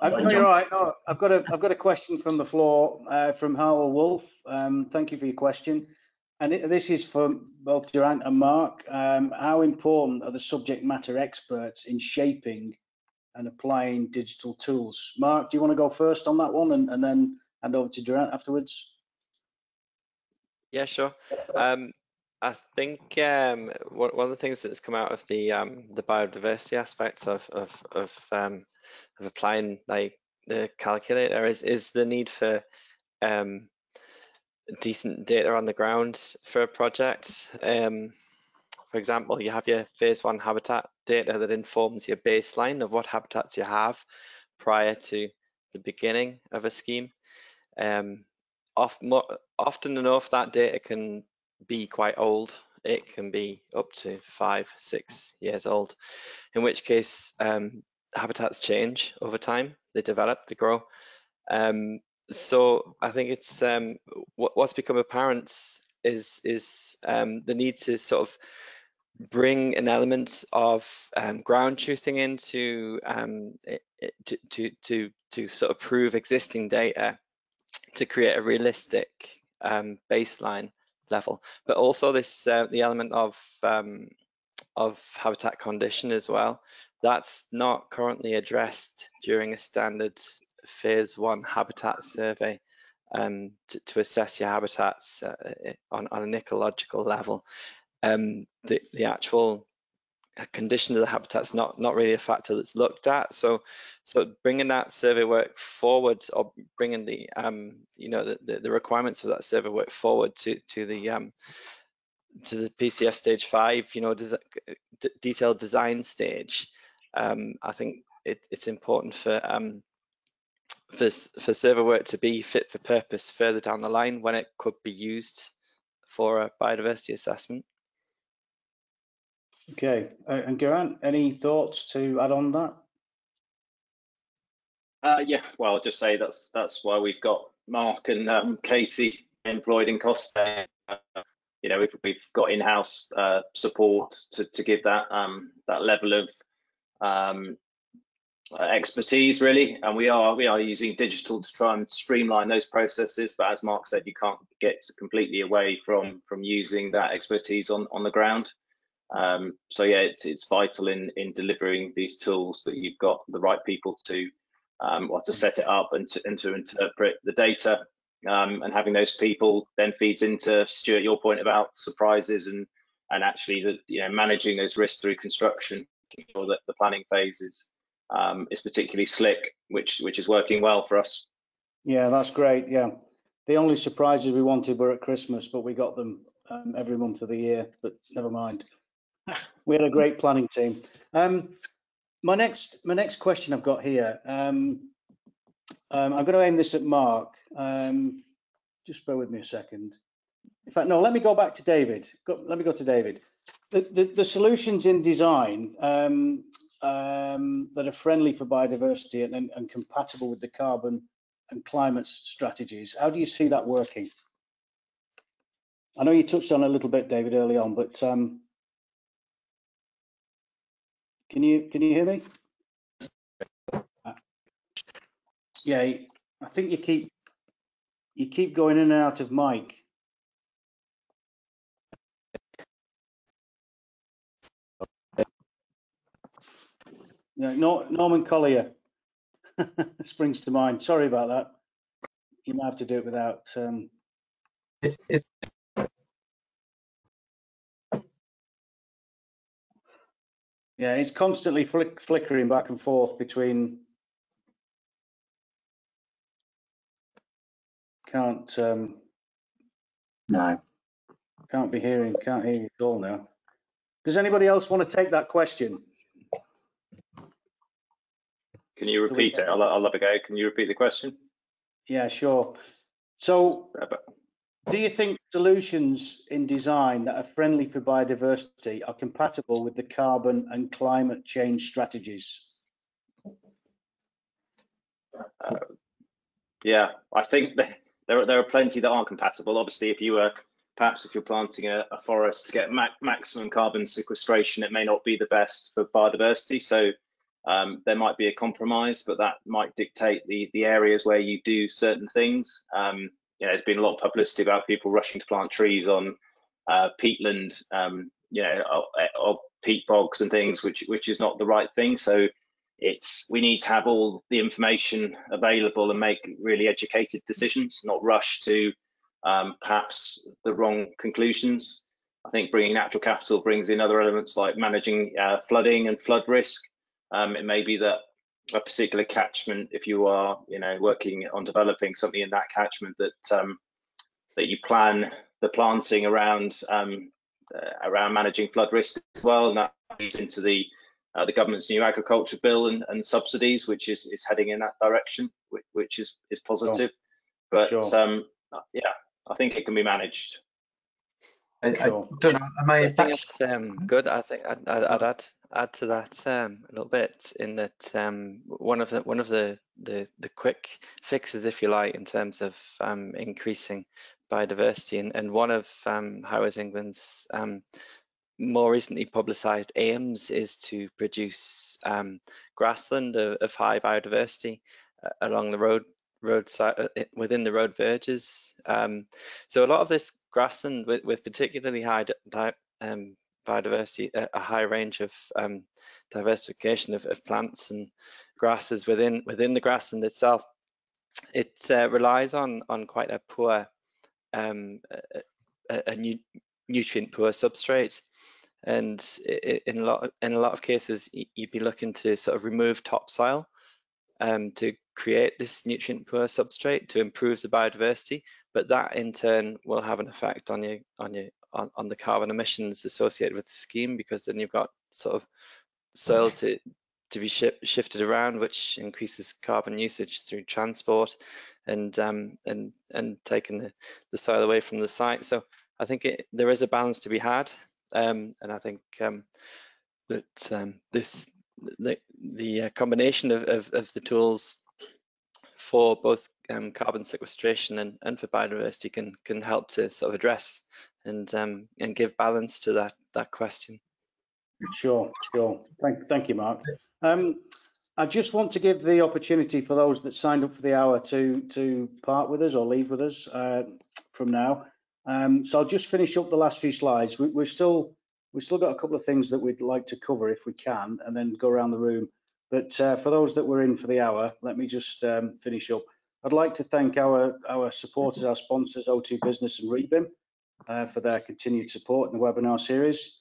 You're right. No, I've got a question from the floor from Howell Wolf. Thank you for your question. And this is for both Durant and Mark. How important are the subject matter experts in shaping and applying digital tools? Mark, do you want to go first on that one, and then hand over to Durant afterwards? Yeah, sure. I think one of the things that's come out of the biodiversity aspects of applying like the calculator is the need for decent data on the ground for a project. For example, you have your phase 1 habitat data that informs your baseline of what habitats you have prior to the beginning of a scheme. Often enough, that data can be quite old. It can be up to 5-6 years old, in which case habitats change over time. They develop, they grow. So I think it's what's become apparent is the need to sort of bring an element of ground truthing into to sort of prove existing data to create a realistic baseline level, but also this the element of habitat condition as well. That's not currently addressed during a standard phase 1 habitat survey to assess your habitats on an ecological level. The actual condition of the habitat's not really a factor that's looked at. So bringing that survey work forward, or bringing the the requirements of that survey work forward to the PCF stage 5, detailed design stage. I think it's important for survey work to be fit for purpose further down the line when it could be used for a biodiversity assessment. Okay, and Geraint, any thoughts to add on that? Yeah, well, I'll just say that's why we've got Mark and Katie employed in Costain. You know, we've got in-house support to give that that level of expertise, really, and we are using digital to try and streamline those processes. But as Mark said, you can't get completely away from using that expertise on the ground. So yeah, it's vital in delivering these tools that you've got the right people to to set it up and to interpret the data, and having those people then feeds into, Stuart, your point about surprises and actually managing those risks through construction, making sure that the planning phase is particularly slick, which is working well for us. Yeah, that's great. Yeah, the only surprises we wanted were at Christmas, but we got them every month of the year. But never mind. We had a great planning team. My next question I've got here. I'm going to aim this at Mark. Just bear with me a second. In fact, no. Let me go back to David. Let me go to David. The solutions in design that are friendly for biodiversity and compatible with the carbon and climate strategies. How do you see that working? I know you touched on it a little bit, David, early on, but can you hear me? Yeah, I think you keep going in and out of mic. Yeah, Norman Collier springs to mind. Sorry about that. You might have to do it without. Yeah, it's constantly flickering back and forth between. Can't be hearing. Can't hear you at all now. Does anybody else want to take that question? Can you repeat it? I'll have a go. Can you repeat the question? Yeah, sure. So, do you think solutions in design that are friendly for biodiversity are compatible with the carbon and climate change strategies? Yeah, I think that there are plenty that aren't compatible. Obviously, if you're planting a forest to get maximum carbon sequestration, it may not be the best for biodiversity. So there might be a compromise, but that might dictate the areas where you do certain things. There's been a lot of publicity about people rushing to plant trees on peatland, or peat bogs and things, which is not the right thing. So we need to have all the information available and make really educated decisions, not rush to perhaps the wrong conclusions. I think bringing natural capital brings in other elements like managing flooding and flood risk. It may be that a particular catchment, if you are working on developing something in that catchment, that you plan the planting around managing flood risk as well, and that leads into the government's new agriculture bill and subsidies, which is heading in that direction, which is positive. But yeah, I think it can be managed. I don't know. I think it's good. I think I'd add to that a little bit, in that one of the quick fixes, if you like, in terms of increasing biodiversity, and one of House England's more recently publicised aims is to produce grassland of high biodiversity along the roadside, within the road verges. So a lot of this grassland with particularly high biodiversity, a high range of diversification of plants and grasses within the grassland itself, it relies on quite a poor, nutrient poor substrate. And in a lot of cases, you'd be looking to sort of remove topsoil to create this nutrient poor substrate to improve the biodiversity, but that in turn will have an effect on the carbon emissions associated with the scheme, because then you've got sort of soil to be shifted around, which increases carbon usage through transport and taking the soil away from the site. So I think there is a balance to be had, and I think that the combination of the tools for both carbon sequestration and for biodiversity can help to sort of address and give balance to that question. Sure. Thank you, Mark. I just want to give the opportunity for those that signed up for the hour to part with us or leave with us from now. So I'll just finish up the last few slides. We've still got a couple of things that we'd like to cover if we can, and then go around the room. But for those that were in for the hour, let me just finish up. I'd like to thank our supporters, our sponsors, O2 Business and Rebim, for their continued support in the webinar series.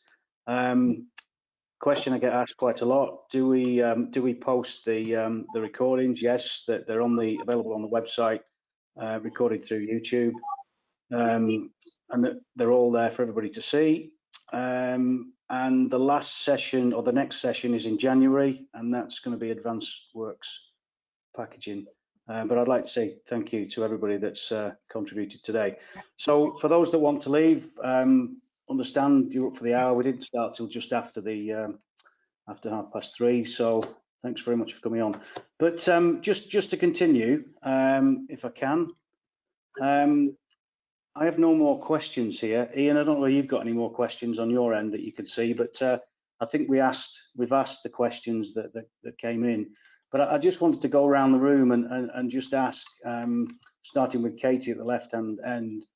Question I get asked quite a lot: do we post the recordings? Yes, they're available on the website, recorded through YouTube, and they're all there for everybody to see. And the last session, or the next session, is in January, and that's going to be advanced works packaging. But I'd like to say thank you to everybody that's contributed today. So for those that want to leave, understand you're up for the hour. We didn't start till just after after 3:30. So thanks very much for coming on. But just to continue, if I can, I have no more questions here. Ian, I don't know if you've got any more questions on your end that you can see, but I think we've asked the questions that came in. But I just wanted to go around the room and just ask, starting with Katie at the left-hand end,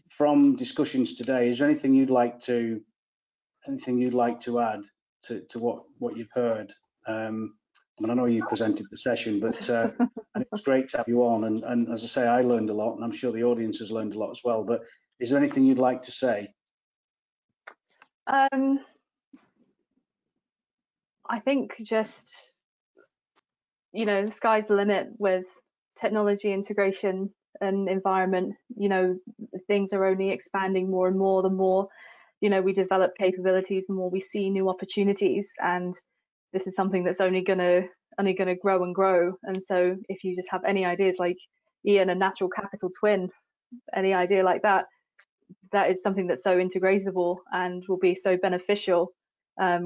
from discussions today, is there anything you'd like to add to what you've heard? I mean, I know you presented the session, but and it was great to have you on. And as I say, I learned a lot, and I'm sure the audience has learned a lot as well. But is there anything you'd like to say? I think just, you know, the sky's the limit with technology integration and environment. You know, things are only expanding more and more. The more, you know, we develop capabilities, the more we see new opportunities, and this is something that's only gonna grow and grow. And so if you just have any ideas like Ian, a natural capital twin, any idea like that, that is something that's so integratable and will be so beneficial.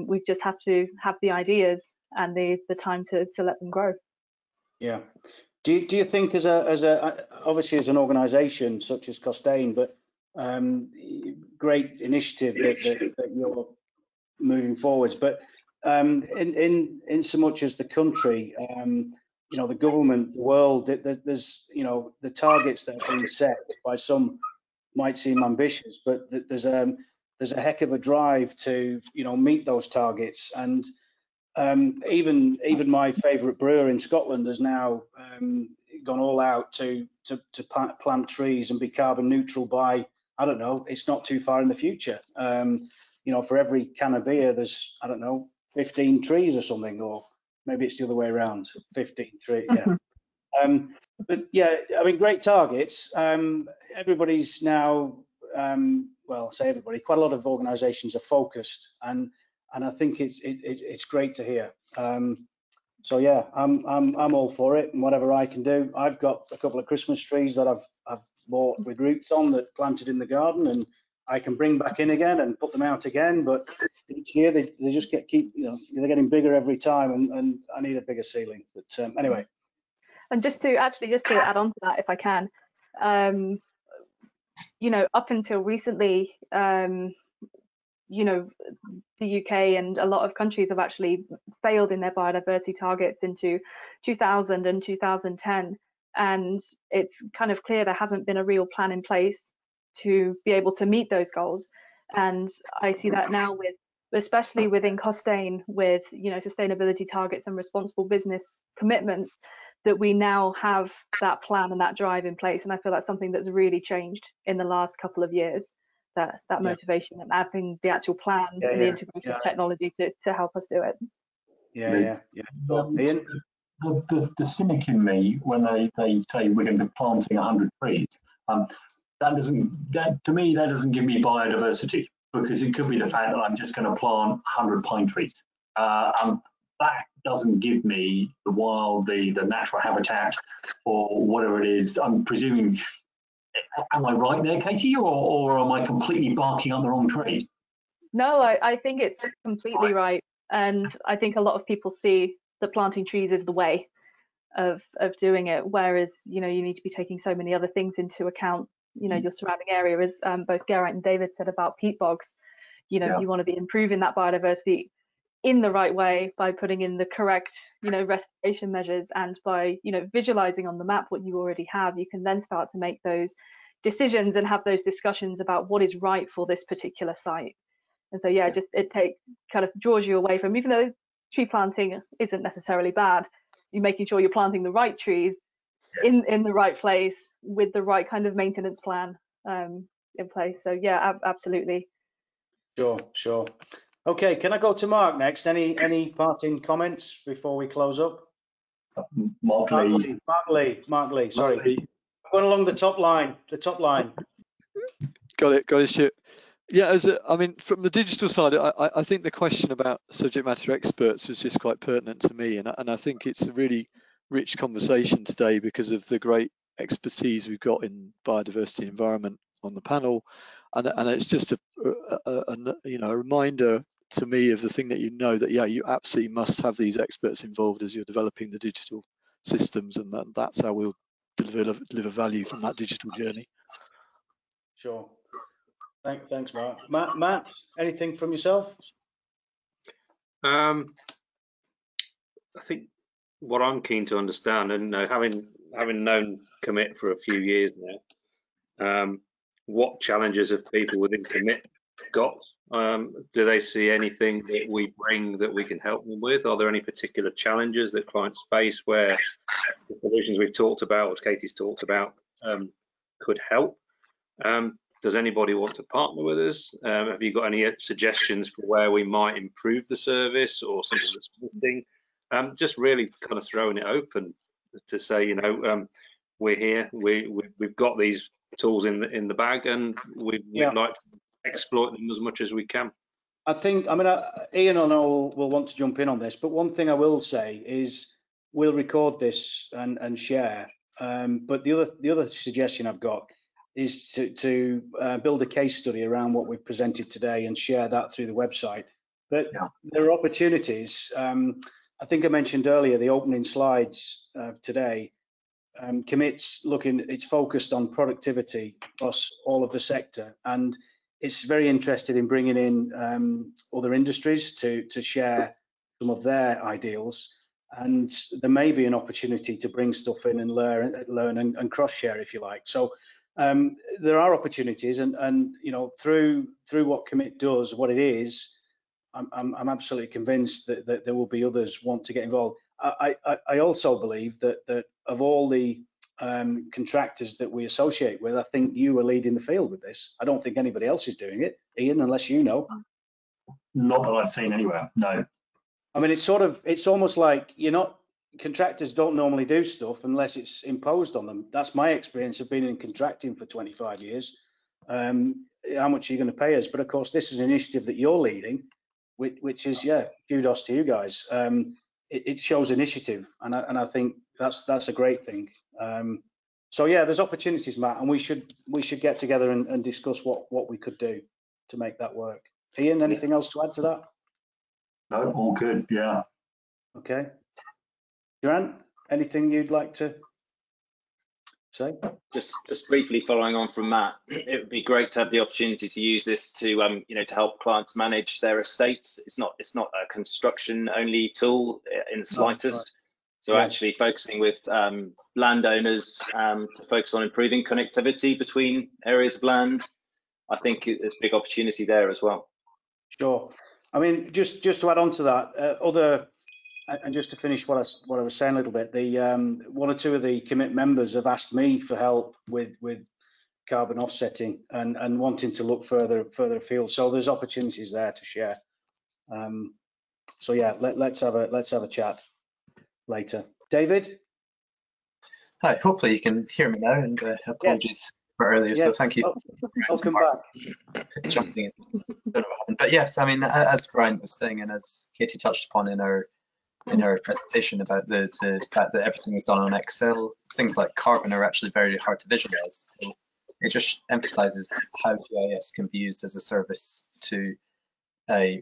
We just have to have the ideas and the time to let them grow. Yeah. Do you think as obviously as an organisation such as Costain, but great initiative that you're moving forwards, but in so much as the country, you know, the government, the world, there's, you know, the targets that are being set by some might seem ambitious, but there's a heck of a drive to, you know, meet those targets. And even my favourite brewer in Scotland has now gone all out to plant trees and be carbon neutral by, I don't know, it's not too far in the future. You know, for every can of beer, there's, I don't know, 15 trees or something, or maybe it's the other way around, 15 trees. Yeah. But yeah, I mean, great targets. Everybody's now, well, say everybody, quite a lot of organisations are focused, and I think it's great to hear. So yeah, I'm all for it, and whatever I can do. I've got a couple of Christmas trees that I've bought with roots on, that planted in the garden, and I can bring back in again and put them out again. But each year they just you know, they're getting bigger every time, and I need a bigger ceiling. But anyway. And just to add on to that, if I can, you know, up until recently, you know, the UK and a lot of countries have actually failed in their biodiversity targets into 2000 and 2010, and it's kind of clear there hasn't been a real plan in place to be able to meet those goals. And I see that now with, especially within Costain, with, you know, sustainability targets and responsible business commitments, that we now have that plan and that drive in place. And I feel that's something that's really changed in the last couple of years, that motivation and having the actual plan and the integration of technology to help us do it. Ian? The cynic in me, when they say we're going to be planting 100 trees, to me that doesn't give me biodiversity, because it could be the fact that I'm just going to plant 100 pine trees. That doesn't give me the natural habitat or whatever it is. I'm presuming Am I right there, Katie, or am I completely barking up the wrong tree? No, I think it's completely right. And I think a lot of people see that planting trees is the way of doing it, whereas, you know, you need to be taking so many other things into account. You know, your surrounding area, as both Geraint and David said about peat bogs. You know, you want to be improving that biodiversity in the right way by putting in the correct, you know, restoration measures, and by, you know, visualizing on the map what you already have. You can then start to make those decisions and have those discussions about what is right for this particular site. And so, yeah, just it kind of draws you away from, even though tree planting isn't necessarily bad, you're making sure you're planting the right trees in the right place with the right kind of maintenance plan in place. So yeah, absolutely. Sure. Okay, can I go to Mark next? Any parting comments before we close up? Mark Lee. Sorry. I'm going along the top line. Got it, Stuart. Yeah, I mean, from the digital side, I think the question about subject matter experts was just quite pertinent to me, and I think it's a really rich conversation today because of the great expertise we've got in biodiversity and environment on the panel, and it's just a reminder to me of the thing that you absolutely must have these experts involved as you're developing the digital systems, and that's how we'll deliver value from that digital journey. Sure. Thanks, Mark. Matt, anything from yourself? I think what I'm keen to understand, and having known COMIT for a few years now, what challenges have people within COMIT got? Do they see anything that we bring that we can help them with? Are there any particular challenges that clients face where the solutions we've talked about, or Katie's talked about, could help? Does anybody want to partner with us? Have you got any suggestions for where we might improve the service or something that's missing? Just really kind of throwing it open to say, you know, we're here, we've got these tools in the bag, and we'd like to exploit them as much as we can. I think, Ian and I will want to jump in on this, but one thing I will say is we'll record this and share. But the other suggestion I've got is to build a case study around what we've presented today and share that through the website. But there are opportunities. I think I mentioned earlier the opening slides today. COMIT's focused on productivity across all of the sector, and it's very interested in bringing in other industries to share some of their ideals. And there may be an opportunity to bring stuff in and learn and cross share, if you like. So there are opportunities, and you know, through what COMIT does, what it is, I'm absolutely convinced that there will be others want to get involved. I also believe that of all the contractors that we associate with, I think you are leading the field with this. I don't think anybody else is doing it, Ian, unless you know. Not that I've seen anywhere, no. I mean, it's almost like contractors don't normally do stuff unless it's imposed on them. That's my experience of being in contracting for 25 years. How much are you going to pay us? But of course, this is an initiative that you're leading, which is, kudos to you guys. It shows initiative, and I think that's a great thing. So yeah, there's opportunities, Matt, and we should get together and discuss what we could do to make that work. Ian, anything else to add to that? No, all good. Yeah. Okay. Geraint, anything you'd like to say? Just briefly following on from Matt, it would be great to have the opportunity to use this to to help clients manage their estates. It's not a construction only tool in the slightest. Right. So actually focusing with landowners to focus on improving connectivity between areas of land, I think there's a big opportunity there as well. Sure. I mean, just to add on to that, and just to finish what I was saying a little bit, the one or two of the COMIT members have asked me for help with carbon offsetting and wanting to look further afield. So there's opportunities there to share. So yeah, let's have a chat later. David? Hi, hopefully you can hear me now, and apologies for earlier, so thank you. Welcome back. Jumping in. Don't know what happened. But yes, I mean, as Brian was saying, and as Katie touched upon in her presentation about the fact that everything is done on Excel, things like carbon are actually very hard to visualize. So it just emphasises how GIS can be used as a service to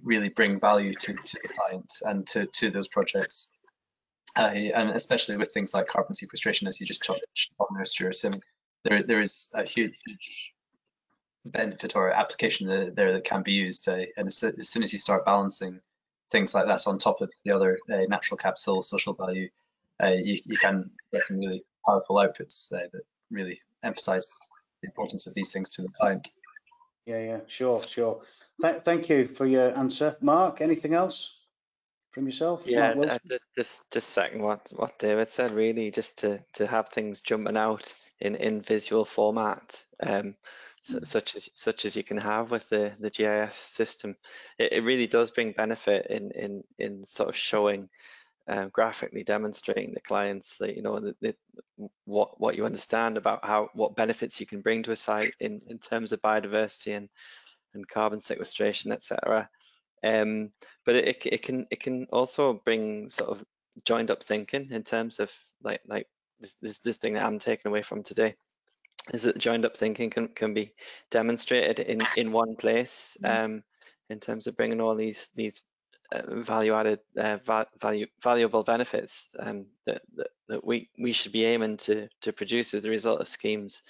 really bring value to the client and to those projects. And especially with things like carbon sequestration, as you just touched on there, Stuart. I mean, there is a huge benefit or application there that can be used, and as soon as you start balancing things like that on top of the other natural capital, social value, you can get some really powerful outputs that really emphasize the importance of these things to the client. Yeah, sure. Thank you for your answer. Mark, anything else from yourself? Yeah, just second what David said, really, just to have things jumping out in visual format, such as you can have with the GIS system. It really does bring benefit in sort of showing, graphically demonstrating the clients that, you know, what you understand about what benefits you can bring to a site in terms of biodiversity and carbon sequestration, etc. But it can also bring sort of joined up thinking in terms of like this thing that I'm taking away from today is that joined up thinking can be demonstrated in one place, in terms of bringing all these value-added valuable benefits that we should be aiming to produce as a result of schemes,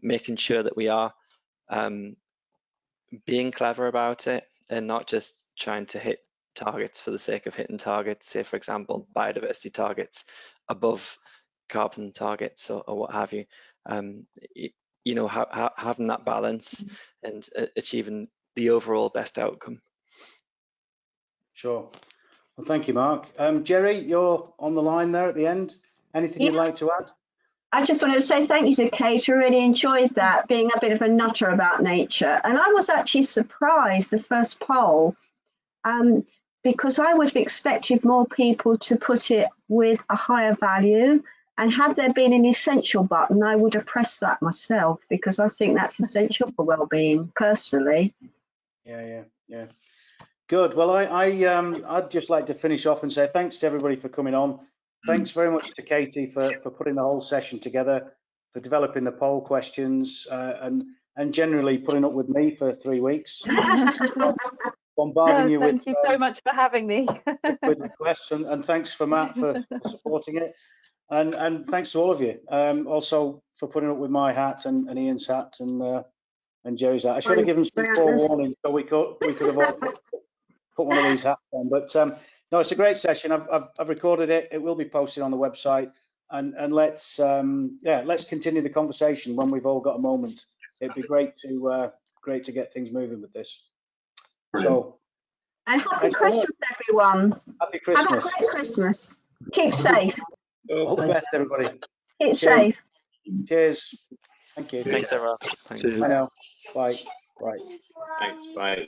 making sure that we are being clever about it and not just trying to hit targets for the sake of hitting targets, say for example biodiversity targets above carbon targets or what have you. You know, having that balance and achieving the overall best outcome. Sure. Well, thank you, Mark. Jerry, you're on the line there at the end. Anything you'd like to add? I just wanted to say thank you to Kate. I really enjoyed that, being a bit of a nutter about nature. And I was actually surprised, the first poll, because I would have expected more people to put it with a higher value. And had there been an essential button, I would have pressed that myself, because I think that's essential for well-being, personally. Yeah. Good. Well, I'd just like to finish off and say thanks to everybody for coming on. Thanks very much to Katie for putting the whole session together, for developing the poll questions, and generally putting up with me for 3 weeks. Bombarding you Thank you so much for having me. with requests, and thanks for Matt for supporting it, and thanks to all of you, also for putting up with my hat and Ian's hat and Jerry's hat. I should have given some forewarning so we could have all put one of these hats on, but no, it's a great session. I've recorded it. It will be posted on the website, and let's continue the conversation when we've all got a moment. It'd be great to get things moving with this. So, and happy Christmas, everyone. Happy Christmas. Have a great Christmas. Keep safe. All the best, everybody. Keep safe. Cheers. Thank you. Thanks, everyone. Thanks. Bye now. Bye. Bye. Thanks. Bye.